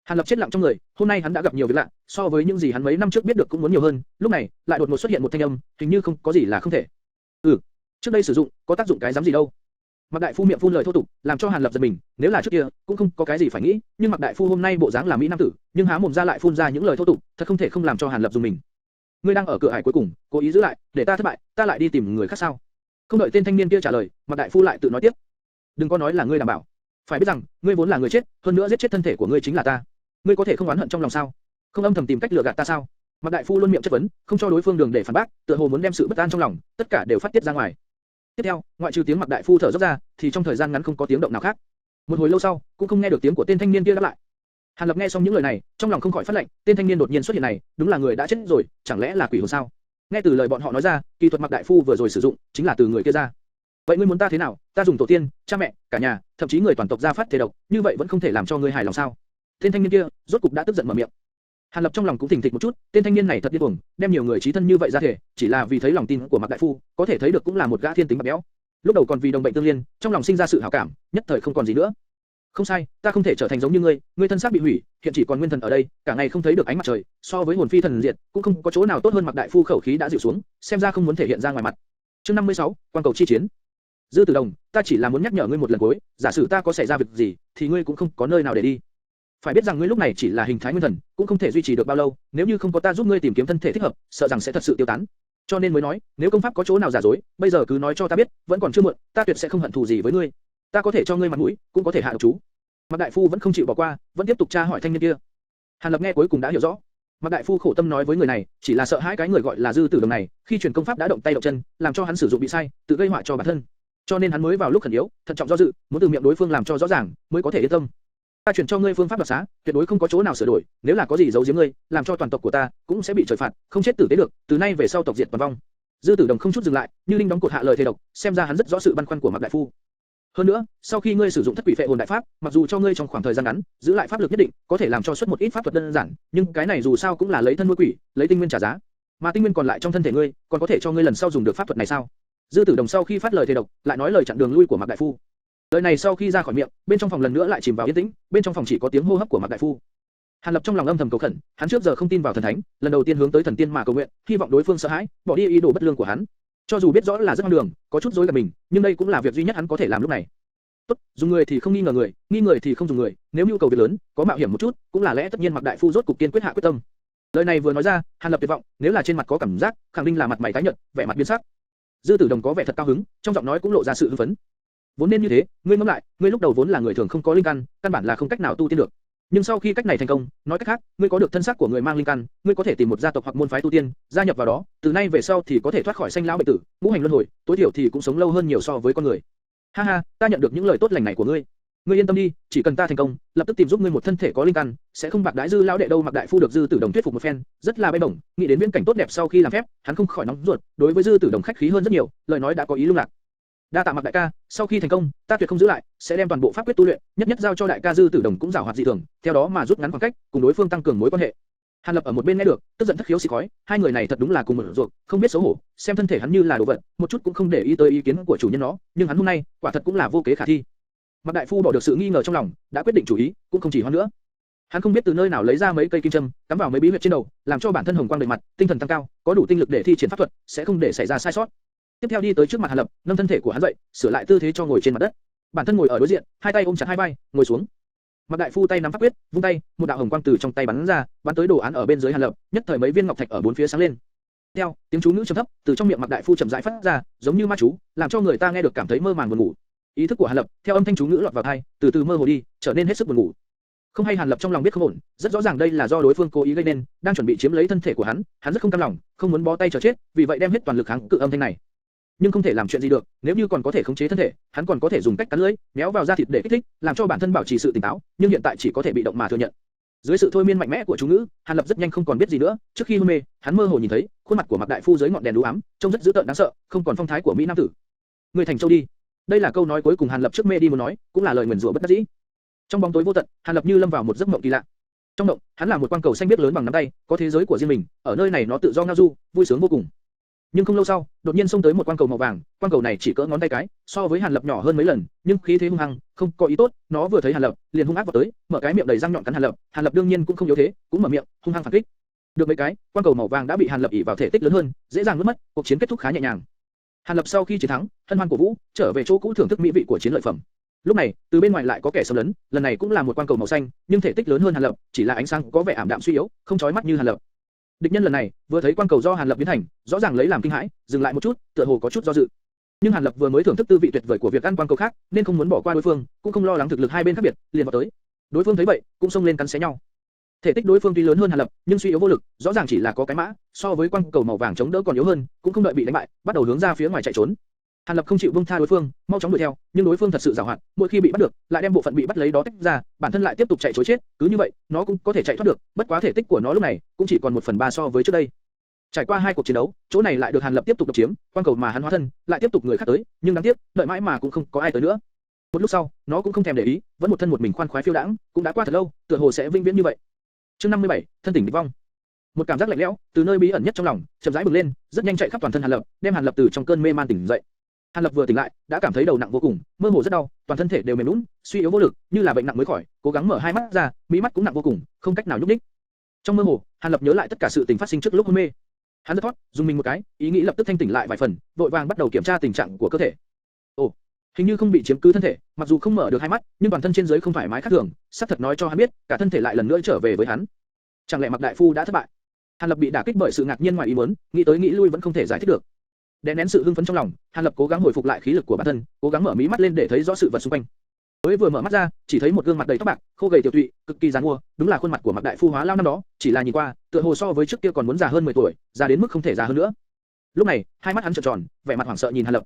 Hàn Lập chết lặng trong người, hôm nay hắn đã gặp nhiều việc lạ, so với những gì hắn mấy năm trước biết được cũng muốn nhiều hơn. Lúc này lại đột ngột xuất hiện một thanh âm, hình như không có gì là không thể. Trước đây sử dụng có tác dụng cái dám gì đâu? Mạc Đại Phu miệng phun lời thô tục, làm cho Hàn Lập giật mình. Nếu là trước kia, cũng không có cái gì phải nghĩ, nhưng Mạc Đại Phu hôm nay bộ dáng là mỹ nam tử, nhưng há mồm ra lại phun ra những lời thô tục, thật không thể không làm cho Hàn Lập dùng mình. ngươi đang ở cửa ải cuối cùng, cố ý giữ lại, để ta thất bại, ta lại đi tìm người khác sao? Không đợi tên thanh niên kia trả lời, Mạc đại phu lại tự nói tiếp. Đừng có nói là ngươi đảm bảo, phải biết rằng, ngươi vốn là người chết, hơn nữa giết chết thân thể của ngươi chính là ta. Ngươi có thể không oán hận trong lòng sao? Không âm thầm tìm cách lừa gạt ta sao? Mạc đại phu luôn miệng chất vấn, không cho đối phương đường để phản bác, tựa hồ muốn đem sự bất an trong lòng, tất cả đều phát tiết ra ngoài. Tiếp theo, ngoại trừ tiếng Mạc đại phu thở dốc ra, thì trong thời gian ngắn không có tiếng động nào khác. Một hồi lâu sau, cũng không nghe được tiếng của tên thanh niên kia đáp lại. Hàn Lập nghe xong những lời này, trong lòng không khỏi phát lạnh, tên thanh niên đột nhiên xuất hiện này, đúng là người đã chết rồi, chẳng lẽ là quỷ hồn sao? Nghe từ lời bọn họ nói ra, kỳ thuật Mạc đại phu vừa rồi sử dụng, chính là từ người kia ra. Vậy ngươi muốn ta thế nào? Ta dùng tổ tiên, cha mẹ, cả nhà, thậm chí người toàn tộc ra phát thể độc, như vậy vẫn không thể làm cho ngươi hài lòng sao? Tên thanh niên kia, rốt cục đã tức giận mở miệng. Hàn Lập trong lòng cũng thình thịch một chút, tên thanh niên này thật điên cuồng, đem nhiều người chí thân như vậy ra thể, chỉ là vì thấy lòng tin của Mạc đại phu, có thể thấy được cũng là một gã thiên tính bạc béo. Lúc đầu còn vì đồng bệnh tương liên, trong lòng sinh ra sự hảo cảm, nhất thời không còn gì nữa. Không sai, ta không thể trở thành giống như ngươi, ngươi thân xác bị hủy, hiện chỉ còn nguyên thần ở đây, cả ngày không thấy được ánh mặt trời, so với hồn phi thần diệt, cũng không có chỗ nào tốt hơn. Mạc đại phu khẩu khí đã dịu xuống, xem ra không muốn thể hiện ra ngoài mặt. Chương 56, quan cầu chi chiến. Dư Tử Đồng, ta chỉ là muốn nhắc nhở ngươi một lần cuối, giả sử ta có xảy ra việc gì, thì ngươi cũng không có nơi nào để đi. Phải biết rằng ngươi lúc này chỉ là hình thái nguyên thần, cũng không thể duy trì được bao lâu, nếu như không có ta giúp ngươi tìm kiếm thân thể thích hợp, sợ rằng sẽ thật sự tiêu tán. Cho nên mới nói, nếu công pháp có chỗ nào giả dối, bây giờ cứ nói cho ta biết, vẫn còn chưa muộn, ta tuyệt sẽ không hận thù gì với ngươi. Ta có thể cho ngươi mặt mũi, cũng có thể hạ độc chú. Mạc đại phu vẫn không chịu bỏ qua, vẫn tiếp tục tra hỏi thanh niên kia. Hàn Lập nghe cuối cùng đã hiểu rõ. Mạc đại phu khổ tâm nói với người này, chỉ là sợ hãi cái người gọi là Dư Tử Đồng này, khi truyền công pháp đã động tay động chân, làm cho hắn sử dụng bị sai, tự gây họa cho bản thân. Cho nên hắn mới vào lúc khẩn yếu, thận trọng do dự, muốn từ miệng đối phương làm cho rõ ràng, mới có thể yên tâm. Ta chuyển cho ngươi phương pháp đoạt xá, tuyệt đối không có chỗ nào sửa đổi, nếu là có gì giấu giếm ngươi, làm cho toàn tộc của ta cũng sẽ bị trời phạt, không chết tử tế được, từ nay về sau tộc diệt toàn vong. Dư Tử Đồng không chút dừng lại, như linh đóng cột hạ lời thề độc, xem ra hắn rất rõ sự băn khoăn của Mạc đại phu. Hơn nữa, sau khi ngươi sử dụng thất quỷ phệ hồn đại pháp, mặc dù cho ngươi trong khoảng thời gian ngắn giữ lại pháp lực nhất định, có thể làm cho xuất một ít pháp thuật đơn giản, nhưng cái này dù sao cũng là lấy thân nuôi quỷ, lấy tinh nguyên trả giá, mà tinh nguyên còn lại trong thân thể ngươi, còn có thể cho ngươi lần sau dùng được pháp thuật này sao? Dư Tử Đồng sau khi phát lời thề độc, lại nói lời chặn đường lui của Mạc đại phu. Lời này sau khi ra khỏi miệng, bên trong phòng lần nữa lại chìm vào yên tĩnh, bên trong phòng chỉ có tiếng hô hấp của Mạc đại phu. Hàn Lập trong lòng âm thầm cầu khẩn, hắn trước giờ không tin vào thần thánh, lần đầu tiên hướng tới thần tiên mà cầu nguyện, hy vọng đối phương sợ hãi, bỏ đi ý đồ bất lương của hắn. Cho dù biết rõ là rất hoang đường, có chút dối gạt mình, nhưng đây cũng là việc duy nhất hắn có thể làm lúc này. Tốt, dùng người thì không nghi người thì không dùng người, nếu nhu cầu việc lớn, có mạo hiểm một chút, cũng là lẽ tất nhiên. Mạc đại phu rốt cục kiên quyết hạ quyết tâm. Lời này vừa nói ra, Hàn Lập tuyệt vọng, nếu là trên mặt có cảm giác, khẳng định là mặt mày tái nhợt, vẻ mặt biến sắc. Dư Tử Đồng có vẻ thật cao hứng, trong giọng nói cũng lộ ra sự hưng phấn. Vốn nên như thế, ngươi ngẫm lại, ngươi lúc đầu vốn là người thường không có linh căn, căn bản là không cách nào tu tiên được. Nhưng sau khi cách này thành công, nói cách khác, ngươi có được thân xác của người mang linh căn, ngươi có thể tìm một gia tộc hoặc môn phái tu tiên, gia nhập vào đó, từ nay về sau thì có thể thoát khỏi sanh lão bệnh tử, ngũ hành luân hồi, tối thiểu thì cũng sống lâu hơn nhiều so với con người. Ha ha, ta nhận được những lời tốt lành này của ngươi. Ngươi yên tâm đi, chỉ cần ta thành công, lập tức tìm giúp ngươi một thân thể có linh căn, sẽ không bạc đãi Dư lão đệ đâu. Mạc đại phu được Dư Tử Đồng thuyết phục một phen, rất là bay bổng, nghĩ đến viễn cảnh tốt đẹp sau khi làm phép, hắn không khỏi nóng ruột, đối với Dư Tử Đồng khách khí hơn rất nhiều, lời nói đã có ý lung lạc. Đa tạ Mạc đại ca, sau khi thành công, ta tuyệt không giữ lại, sẽ đem toàn bộ pháp quyết tu luyện, nhất nhất giao cho đại ca. Dư Tử Đồng cũng giảo hoạt dị thường, theo đó mà rút ngắn khoảng cách, cùng đối phương tăng cường mối quan hệ. Hàn Lập ở một bên nghe được, tức giận thất khiếu xì khói, hai người này thật đúng là cùng một ruột, không biết xấu hổ, xem thân thể hắn như là đồ vật, một chút cũng không để ý tới ý kiến của chủ nhân nó, nhưng hắn hôm nay, quả thật cũng là vô kế khả thi. Mạc đại phu bỏ được sự nghi ngờ trong lòng, đã quyết định chủ ý, cũng không chỉ hoãn nữa. Hắn không biết từ nơi nào lấy ra mấy cây kim châm, cắm vào mấy bí huyệt trên đầu, làm cho bản thân hồng quang đầy mặt, tinh thần tăng cao, có đủ tinh lực để thi triển pháp thuật, sẽ không để xảy ra sai sót. Tiếp theo đi tới trước mặt Hàn Lập, nâng thân thể của hắn dậy, sửa lại tư thế cho ngồi trên mặt đất. Bản thân ngồi ở đối diện, hai tay ôm chặt hai vai, ngồi xuống. Mạc đại phu tay nắm pháp quyết, vung tay, một đạo hồng quang từ trong tay bắn ra, bắn tới đồ án ở bên dưới Hàn Lập, nhất thời mấy viên ngọc thạch ở bốn phía sáng lên. Theo tiếng chú ngữ trầm thấp từ trong miệng Mạc đại phu chậm rãi phát ra, giống như ma chú, làm cho người ta nghe được cảm thấy mơ màng buồn ngủ. Ý thức của Hàn Lập theo âm thanh chú ngữ lọt vào tai, từ từ mơ hồ đi, trở nên hết sức buồn ngủ. Không hay Hàn Lập trong lòng biết không ổn, rất rõ ràng đây là do đối phương cố ý gây nên, đang chuẩn bị chiếm lấy thân thể của hắn, hắn rất không cam lòng, không muốn bó tay chờ chết, vì vậy đem hết toàn lực kháng cự âm thanh này. Nhưng không thể làm chuyện gì được, nếu như còn có thể khống chế thân thể, hắn còn có thể dùng cách cắn lưỡi, méo vào da thịt để kích thích, làm cho bản thân bảo trì sự tỉnh táo, nhưng hiện tại chỉ có thể bị động mà thừa nhận. Dưới sự thôi miên mạnh mẽ của chú ngữ, Hàn Lập rất nhanh không còn biết gì nữa. Trước khi hôn mê, hắn mơ hồ nhìn thấy khuôn mặt của Mạc đại phu dưới ngọn đèn đú ám, trông rất dữ tợn đáng sợ, không còn phong thái của mỹ nam tử. Người thành châu đi. Đây là câu nói cuối cùng Hàn Lập trước mê đi muốn nói, cũng là lời nguyền rủa bất đắc dĩ. Trong bóng tối vô tận, Hàn Lập như lâm vào một giấc mộng kỳ lạ. Trong mộng, hắn là một quang cầu xanh biếc lớn bằng nắm tay, có thế giới của riêng mình, ở nơi này nó tự do ngao du, vui sướng vô cùng. Nhưng không lâu sau, đột nhiên xông tới một quang cầu màu vàng, quang cầu này chỉ cỡ ngón tay cái, so với Hàn Lập nhỏ hơn mấy lần, nhưng khí thế hung hăng, không có ý tốt, nó vừa thấy Hàn Lập, liền hung ác vào tới, mở cái miệng đầy răng nhọn cắn Hàn Lập. Hàn Lập đương nhiên cũng không yếu thế, cũng mở miệng, hung hăng phản kích. Được mấy cái, quang cầu màu vàng đã bị Hàn Lập ỷ vào thể tích lớn hơn, dễ dàng nuốt mất, cuộc chiến kết thúc khá nhẹ nhàng. Hàn Lập sau khi chiến thắng, hân hoan cổ vũ, trở về chỗ cũ thưởng thức mỹ vị của chiến lợi phẩm. Lúc này, từ bên ngoài lại có kẻ xâm lấn, lần này cũng là một quang cầu màu xanh, nhưng thể tích lớn hơn Hàn Lập, chỉ là ánh sáng có vẻ ảm đạm suy yếu, không chói mắt như Hàn Lập. Địch nhân lần này vừa thấy quang cầu do Hàn Lập biến thành, rõ ràng lấy làm kinh hãi, dừng lại một chút, tựa hồ có chút do dự. Nhưng Hàn Lập vừa mới thưởng thức tư vị tuyệt vời của việc ăn quang cầu khác, nên không muốn bỏ qua đối phương, cũng không lo lắng thực lực hai bên khác biệt, liền vào tới. Đối phương thấy vậy, cũng xông lên cắn xé nhau. Thể tích đối phương tuy lớn hơn Hàn Lập, nhưng suy yếu vô lực, rõ ràng chỉ là có cái mã, so với quang cầu màu vàng chống đỡ còn yếu hơn, cũng không đợi bị đánh bại, bắt đầu hướng ra phía ngoài chạy trốn. Hàn Lập không chịu buông tha đối phương, mau chóng đuổi theo, nhưng đối phương thật sự giàu hoạt, mỗi khi bị bắt được, lại đem bộ phận bị bắt lấy đó tách ra, bản thân lại tiếp tục chạy trối chết, cứ như vậy, nó cũng có thể chạy thoát được, bất quá thể tích của nó lúc này cũng chỉ còn 1/3 so với trước đây. Trải qua hai cuộc chiến đấu, chỗ này lại được Hàn Lập tiếp tục độc chiếm, quang cầu mà hắn hóa thân, lại tiếp tục người khác tới, nhưng đáng tiếc, đợi mãi mà cũng không có ai tới nữa. Một lúc sau, nó cũng không thèm để ý, vẫn một thân một mình khoan khoái phiêu đãng, cũng đã qua thật lâu, tựa hồ sẽ vĩnh viễn như vậy. Chương 57, thân tỉnh địch vong. Một cảm giác lạnh lẽo từ nơi bí ẩn nhất trong lòng chậm rãi bừng lên, rất nhanh chạy khắp toàn thân Hàn Lập, đem Hàn Lập từ trong cơn mê man tỉnh dậy. Hàn Lập vừa tỉnh lại, đã cảm thấy đầu nặng vô cùng, mơ hồ rất đau, toàn thân thể đều mềm nhũn, suy yếu vô lực, như là bệnh nặng mới khỏi, cố gắng mở hai mắt ra, mí mắt cũng nặng vô cùng, không cách nào nhúc nhích. Trong mơ hồ, Hàn Lập nhớ lại tất cả sự tình phát sinh trước lúc hôn mê. Hắn giật thoát, dùng mình một cái, ý nghĩ lập tức thanh tỉnh lại vài phần, vội vàng bắt đầu kiểm tra tình trạng của cơ thể. Ồ, hình như không bị chiếm cứ thân thể, mặc dù không mở được hai mắt, nhưng toàn thân trên dưới không thoải mái khác thường, sắp thật nói cho hắn biết, cả thân thể lại lần nữa trở về với hắn. Chẳng lẽ Mạc đại phu đã thất bại? Hàn Lập bị đả kích bởi sự ngạc nhiên ngoài ý muốn, nghĩ tới nghĩ lui vẫn không thể giải thích được. Đè nén sự hưng phấn trong lòng, Hàn Lập cố gắng hồi phục lại khí lực của bản thân, cố gắng mở mí mắt lên để thấy rõ sự vật xung quanh. Mới vừa mở mắt ra, chỉ thấy một gương mặt đầy tóc bạc, khô gầy tiểu tụy, cực kỳ già nua, đúng là khuôn mặt của Mạc đại phu hóa lao năm đó, chỉ là nhìn qua, tựa hồ so với trước kia còn muốn già hơn 10 tuổi, già đến mức không thể già hơn nữa. Lúc này, hai mắt hắn trợn tròn, vẻ mặt hoảng sợ nhìn Hàn Lập.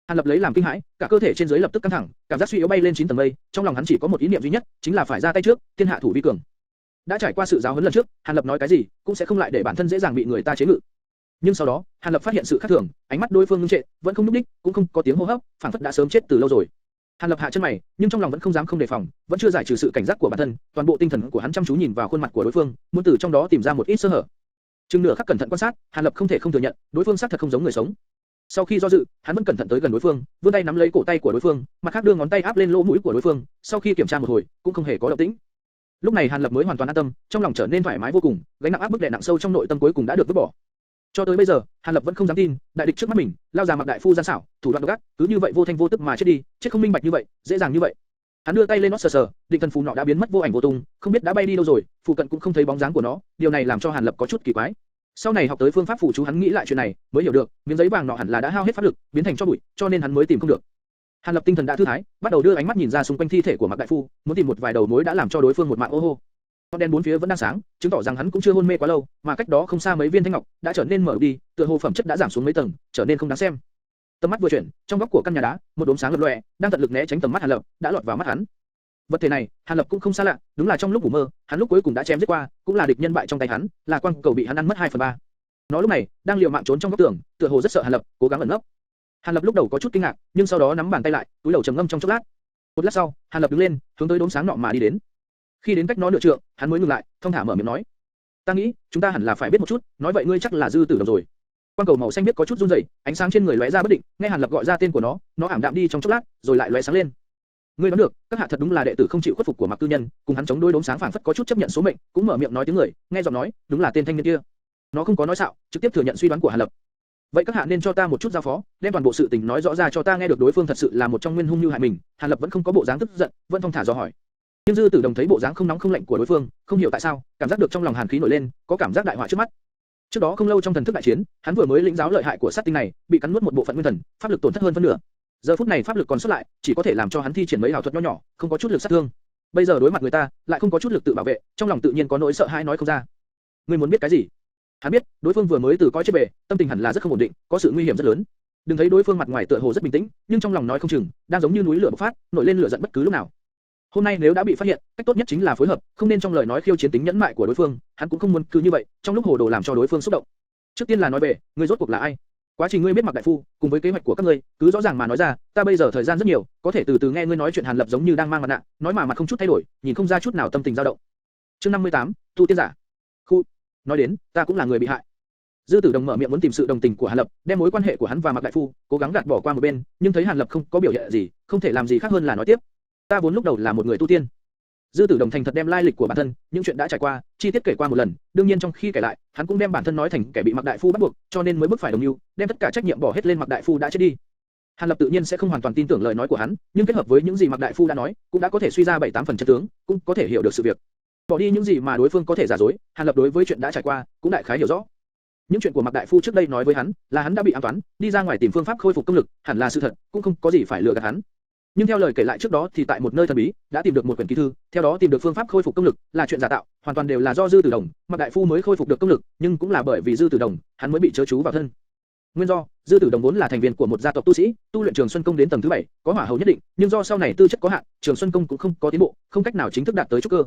Hàn Lập lấy làm kinh hãi, cả cơ thể trên dưới lập tức căng thẳng, cảm giác suy yếu bay lên 9 tầng mây, trong lòng hắn chỉ có một ý niệm duy nhất, chính là phải ra tay trước, thiên hạ thủ vi cường. Đã trải qua sự giáo huấn lần trước, Hàn Lập nói cái gì cũng sẽ không lại để bản thân dễ dàng bị người ta chế ngự. Nhưng sau đó, Hàn Lập phát hiện sự khác thường, ánh mắt đối phương ngưng trệ, vẫn không nhúc nhích, cũng không có tiếng hô hấp, phảng phất đã sớm chết từ lâu rồi. Hàn Lập hạ chân mày, nhưng trong lòng vẫn không dám không đề phòng, vẫn chưa giải trừ sự cảnh giác của bản thân, toàn bộ tinh thần của hắn chăm chú nhìn vào khuôn mặt của đối phương, muốn từ trong đó tìm ra một ít sơ hở. Chừng nửa khắc cẩn thận quan sát, Hàn Lập không thể không thừa nhận, đối phương xác thật không giống người sống. Sau khi do dự, hắn vẫn cẩn thận tới gần đối phương, vươn tay nắm lấy cổ tay của đối phương, mặt khác đưa ngón tay áp lên lỗ mũi của đối phương, sau khi kiểm tra một hồi, cũng không hề có động tĩnh. Lúc này Hàn Lập mới hoàn toàn an tâm, trong lòng trở nên thoải mái vô cùng, gánh nặng áp bức đè nặng sâu trong nội tâm cuối cùng đã được vứt bỏ. Cho tới bây giờ, Hàn Lập vẫn không dám tin, đại địch trước mắt mình, lao già Mạc đại phu gian xảo, thủ đoạn độc ác, cứ như vậy vô thanh vô tức mà chết đi, chết không minh bạch như vậy, dễ dàng như vậy. Hắn đưa tay lên nó sờ sờ, định thần phù nọ đã biến mất vô ảnh vô tung, không biết đã bay đi đâu rồi, phụ cận cũng không thấy bóng dáng của nó, điều này làm cho Hàn Lập có chút kỳ quái. Sau này học tới phương pháp phù chú hắn nghĩ lại chuyện này, mới hiểu được, miếng giấy vàng nọ hẳn là đã hao hết pháp lực, biến thành tro bụi, cho nên hắn mới tìm không được. Hàn Lập tinh thần đã thư thái, bắt đầu đưa ánh mắt nhìn ra xung quanh thi thể của Mạc đại phu, muốn tìm một vài đầu mối đã làm cho đối phương một mạng ô hô. Ngọn đèn bốn phía vẫn đang sáng, chứng tỏ rằng hắn cũng chưa hôn mê quá lâu, mà cách đó không xa mấy viên thanh ngọc đã trở nên mở đi, tựa hồ phẩm chất đã giảm xuống mấy tầng, trở nên không đáng xem. Tầm mắt vừa chuyển, trong góc của căn nhà đá, một đốm sáng lập lòe, đang tận lực né tránh tầm mắt Hàn Lập, đã lọt vào mắt hắn. Vật thể này, Hàn Lập cũng không xa lạ, đúng là trong lúc ngủ mơ, hắn lúc cuối cùng đã chém giết qua, cũng là địch nhân bại trong tay hắn, là quang cầu bị hắn ăn mất 2/3. Nó lúc này đang liều mạng trốn trong góc tường, tựa hồ rất sợ Hàn Lập, cố gắng ẩn nấp. Hàn Lập lúc đầu có chút kinh ngạc, nhưng sau đó nắm bàn tay lại, túi đầu trầm ngâm trong chốc lát. Một lát sau, Hàn Lập đứng lên, hướng tới đốm sáng nọ mà đi đến. Khi đến cách nó nửa trượng, hắn mới ngừng lại, thong thả mở miệng nói: "Ta nghĩ, chúng ta hẳn là phải biết một chút, nói vậy ngươi chắc là Dư Tử Đồng rồi." Quang cầu màu xanh biếc có chút run rẩy, ánh sáng trên người lóe ra bất định, nghe Hàn Lập gọi ra tên của nó ảm đạm đi trong chốc lát, rồi lại lóe sáng lên. Ngươi đoán được, các hạ thật đúng là đệ tử không chịu khuất phục của Mạc Tư Nhân, cùng hắn chống đối đốm sáng phảng phất có chút chấp nhận số mệnh, cũng mở miệng nói tiếng người, nghe giọng nói, đúng là tên thanh niên kia. Nó không có nói xạo, trực tiếp thừa nhận suy đoán của Hàn Lập. Vậy các hạ nên cho ta một chút giao phó, đem toàn bộ sự tình nói rõ ra cho ta nghe được. Đối phương thật sự là một trong nguyên hung như hại mình. Hàn Lập vẫn không có bộ dáng tức giận, vẫn thong thả dò hỏi. Nhưng Dư Tử Đồng thấy bộ dáng không nóng không lạnh của đối phương, không hiểu tại sao, cảm giác được trong lòng hàn khí nổi lên, có cảm giác đại họa trước mắt. Trước đó không lâu trong thần thức đại chiến, hắn vừa mới lĩnh giáo lợi hại của sát tinh này, bị cắn nuốt một bộ phận nguyên thần, pháp lực tổn thất hơn phân nửa. Giờ phút này pháp lực còn sót lại, chỉ có thể làm cho hắn thi triển mấy ảo thuật nho nhỏ, không có chút lực sát thương. Bây giờ đối mặt người ta, lại không có chút lực tự bảo vệ, trong lòng tự nhiên có nỗi sợ hãi nói không ra. Ngươi muốn biết cái gì? Hắn biết, đối phương vừa mới từ coi chết bề, tâm tình hẳn là rất không ổn định, có sự nguy hiểm rất lớn. Đừng thấy đối phương mặt ngoài tựa hồ rất bình tĩnh, nhưng trong lòng nói không chừng, đang giống như núi lửa bộc phát, nổi lên lửa giận bất cứ lúc nào. Hôm nay nếu đã bị phát hiện, cách tốt nhất chính là phối hợp, không nên trong lời nói khiêu chiến tính nhẫn mại của đối phương, hắn cũng không muốn cứ như vậy, trong lúc hồ đồ làm cho đối phương xúc động. Trước tiên là nói về, ngươi rốt cuộc là ai? Quá trình ngươi biết Mạc đại phu, cùng với kế hoạch của các ngươi, cứ rõ ràng mà nói ra, ta bây giờ thời gian rất nhiều, có thể từ từ nghe ngươi nói chuyện. Hàn Lập giống như đang mang mặt nạ, nói mà mặt không chút thay đổi, nhìn không ra chút nào tâm tình dao động. Chương 58, tu tiên giả. Khu, nói đến, ta cũng là người bị hại. Dư Tử Đồng mở miệng muốn tìm sự đồng tình của Hàn Lập, đem mối quan hệ của hắn và Mạc đại phu, cố gắng gạt bỏ qua một bên, nhưng thấy Hàn Lập không có biểu hiện gì, không thể làm gì khác hơn là nói tiếp. Ta vốn lúc đầu là một người tu tiên. Dư Tử Đồng thành thật đem lai lịch của bản thân, những chuyện đã trải qua, chi tiết kể qua một lần. đương nhiên trong khi kể lại, hắn cũng đem bản thân nói thành kẻ bị Mạc đại phu bắt buộc, cho nên mới bức phải đồng lưu, đem tất cả trách nhiệm bỏ hết lên Mạc đại phu đã chết đi. Hàn Lập tự nhiên sẽ không hoàn toàn tin tưởng lời nói của hắn, nhưng kết hợp với những gì Mạc đại phu đã nói, cũng đã có thể suy ra 7-8 phần chân tướng, cũng có thể hiểu được sự việc. Bỏ đi những gì mà đối phương có thể giả dối, Hàn Lập đối với chuyện đã trải qua cũng đại khái hiểu rõ. Những chuyện của Mạc Đại Phu trước đây nói với hắn là hắn đã bị ám toán, đi ra ngoài tìm phương pháp khôi phục công lực, hẳn là sự thật, cũng không có gì phải lừa gạt hắn. Nhưng theo lời kể lại trước đó thì tại một nơi thần bí đã tìm được một quyển ký thư, theo đó tìm được phương pháp khôi phục công lực là chuyện giả tạo, hoàn toàn đều là do Dư Tử Đồng, Mạc Đại Phu mới khôi phục được công lực, nhưng cũng là bởi vì Dư Tử Đồng, hắn mới bị chớ chú vào thân. Nguyên do, Dư Tử Đồng vốn là thành viên của một gia tộc tu sĩ, tu luyện Trường Xuân Công đến tầng thứ 7, có hỏa hầu nhất định, nhưng do sau này tư chất có hạn, Trường Xuân Công cũng không có tiến bộ, không cách nào chính thức đạt tới trúc cơ.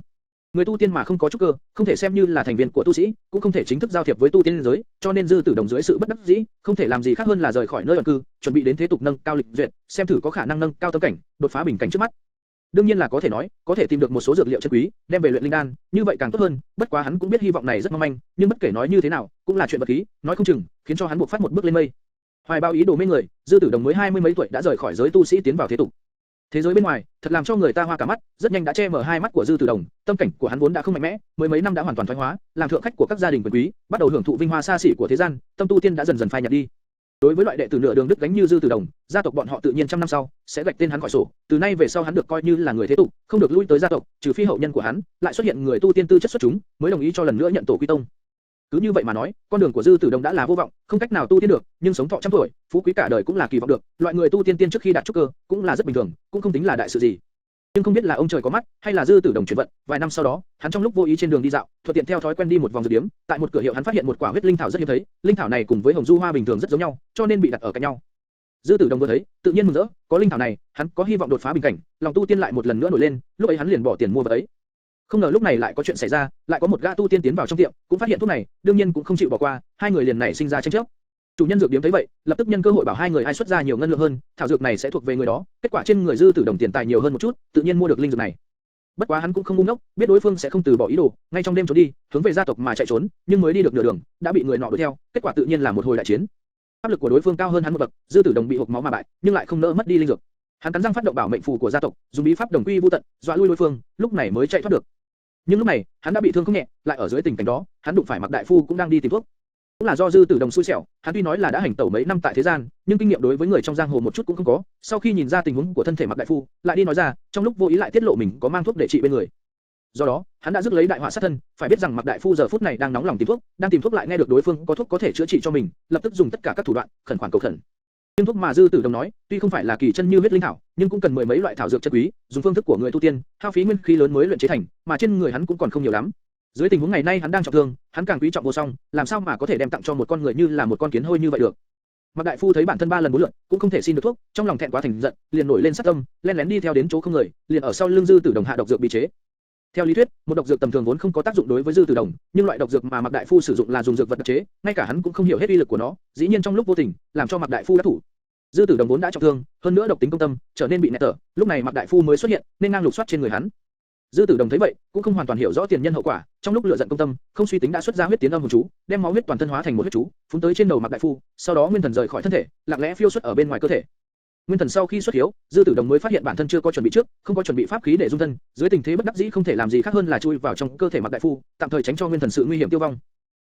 Người tu tiên mà không có trúc cơ, không thể xem như là thành viên của tu sĩ, cũng không thể chính thức giao thiệp với tu tiên giới, cho nên Dư Tử Đồng dưới sự bất đắc dĩ, không thể làm gì khác hơn là rời khỏi nơi ẩn cư, chuẩn bị đến thế tục nâng cao lịch duyệt, xem thử có khả năng nâng cao tâm cảnh, đột phá bình cảnh trước mắt. Đương nhiên là có thể nói, có thể tìm được một số dược liệu chân quý, đem về luyện linh đan, như vậy càng tốt hơn. Bất quá hắn cũng biết hy vọng này rất mong manh, nhưng bất kể nói như thế nào, cũng là chuyện vật khí, nói không chừng khiến cho hắn buộc phát một bước lên mây. Hoài bao ý đồ mê người, Dư Tử Đồng mới 20 mấy tuổi đã rời khỏi giới tu sĩ tiến vào thế tục. Thế giới bên ngoài, thật làm cho người ta hoa cả mắt, rất nhanh đã che mở hai mắt của Dư Tử Đồng, tâm cảnh của hắn vốn đã không mạnh mẽ, mới mấy năm đã hoàn toàn thoái hóa, làm thượng khách của các gia đình quyền quý, bắt đầu hưởng thụ vinh hoa xa xỉ của thế gian, tâm tu tiên đã dần dần phai nhạt đi. Đối với loại đệ tử nửa đường đứt gánh như Dư Tử Đồng, gia tộc bọn họ tự nhiên trăm năm sau sẽ gạch tên hắn khỏi sổ, từ nay về sau hắn được coi như là người thế tục, không được lui tới gia tộc, trừ phi hậu nhân của hắn lại xuất hiện người tu tiên tư chất xuất chúng, mới đồng ý cho lần nữa nhận tổ quy tông. Cứ như vậy mà nói, con đường của Dư Tử Đồng đã là vô vọng, không cách nào tu tiên được, nhưng sống thọ trăm tuổi, phú quý cả đời cũng là kỳ vọng được. Loại người tu tiên trước khi đạt trúc cơ, cũng là rất bình thường, cũng không tính là đại sự gì. Nhưng không biết là ông trời có mắt, hay là Dư Tử Đồng chuyển vận, vài năm sau đó, hắn trong lúc vô ý trên đường đi dạo, thuận tiện theo thói quen đi một vòng dược điếm, tại một cửa hiệu hắn phát hiện một quả huyết linh thảo rất hiếm thấy, linh thảo này cùng với hồng du hoa bình thường rất giống nhau, cho nên bị đặt ở cạnh nhau. Dư Tử Đồng vừa thấy, tự nhiên mừng rỡ, có linh thảo này, hắn có hy vọng đột phá bình cảnh, lòng tu tiên lại một lần nữa nổi lên, lúc ấy hắn liền bỏ tiền mua vật ấy. Không ngờ lúc này lại có chuyện xảy ra, lại có một gã tu tiên tiến vào trong tiệm, cũng phát hiện thuốc này, đương nhiên cũng không chịu bỏ qua, hai người liền nảy sinh ra tranh chấp. Chủ nhân dược điếm thấy vậy, lập tức nhân cơ hội bảo hai người ai xuất ra nhiều ngân lượng hơn, thảo dược này sẽ thuộc về người đó. Kết quả trên người Dư Tử Đồng tiền tài nhiều hơn một chút, tự nhiên mua được linh dược này. Bất quá hắn cũng không ngu ngốc, biết đối phương sẽ không từ bỏ ý đồ, ngay trong đêm trốn đi, hướng về gia tộc mà chạy trốn, nhưng mới đi được nửa đường, đã bị người nọ đuổi theo, kết quả tự nhiên là một hồi đại chiến. Áp lực của đối phương cao hơn hắn một bậc, Dư Tử Đồng bị hộc máu mà bại, nhưng lại không nỡ mất đi linh dược. Hắn cắn răng phát động bảo mệnh phù của gia tộc, dùng bí pháp đồng quy vu tận, dọa lui đối phương, lúc này mới chạy thoát được. Nhưng lúc này, hắn đã bị thương không nhẹ, lại ở dưới tình cảnh đó, hắn đụng phải Mạc Đại Phu cũng đang đi tìm thuốc. Cũng là do Dư Tử Đồng xui xẻo, hắn tuy nói là đã hành tẩu mấy năm tại thế gian, nhưng kinh nghiệm đối với người trong giang hồ một chút cũng không có. Sau khi nhìn ra tình huống của thân thể Mạc Đại Phu, lại đi nói ra, trong lúc vô ý lại tiết lộ mình có mang thuốc để trị bên người. Do đó, hắn đã rước lấy đại họa sát thân, phải biết rằng Mạc Đại Phu giờ phút này đang nóng lòng tìm thuốc, đang tìm thuốc lại nghe được đối phương có thuốc có thể chữa trị cho mình, lập tức dùng tất cả các thủ đoạn, khẩn khoản cầu khẩn. Nhưng thuốc mà Dư Tử Đồng nói, tuy không phải là kỳ chân như huyết linh thảo, nhưng cũng cần mười mấy loại thảo dược chân quý, dùng phương thức của người tu tiên, hao phí nguyên khí lớn mới luyện chế thành, mà trên người hắn cũng còn không nhiều lắm. Dưới tình huống ngày nay hắn đang trọng thương, hắn càng quý trọng vô song, làm sao mà có thể đem tặng cho một con người như là một con kiến hôi như vậy được? Mạc Đại Phu thấy bản thân 3 lần 4 lượt cũng không thể xin được thuốc, trong lòng thẹn quá thành giận, liền nổi lên sát tâm, lén lén đi theo đến chỗ không người, liền ở sau lưng Dư Tử Đồng hạ độc dược bị chế. Theo lý thuyết, một độc dược tầm thường vốn không có tác dụng đối với Dư Tử Đồng, nhưng loại độc dược mà Mạc Đại Phu sử dụng là dùng dược vật đặc chế, ngay cả hắn cũng không hiểu hết uy lực của nó, dĩ nhiên trong lúc vô tình làm cho Mạc Đại Phu đắc thủ. Dư Tử Đồng vốn đã trọng thương, hơn nữa độc tính công tâm, trở nên bị nẹt tở, lúc này Mạc Đại Phu mới xuất hiện, nên ngang lục soát trên người hắn. Dư Tử Đồng thấy vậy, cũng không hoàn toàn hiểu rõ tiền nhân hậu quả, trong lúc lựa giận công tâm, không suy tính đã xuất ra huyết tiến âm hồn chú, đem máu huyết toàn thân hóa thành một huyết chú, phúng tới trên đầu Mạc Đại Phu, sau đó nguyên thần rời khỏi thân thể, lặng lẽ phiêu xuất ở bên ngoài cơ thể. Nguyên thần sau khi xuất hiếu, Dư Tử Đồng mới phát hiện bản thân chưa có chuẩn bị trước, không có chuẩn bị pháp khí để dung thân, dưới tình thế bất đắc dĩ không thể làm gì khác hơn là chui vào trong cơ thể Mạc Đại Phu, tạm thời tránh cho nguyên thần sự nguy hiểm tiêu vong.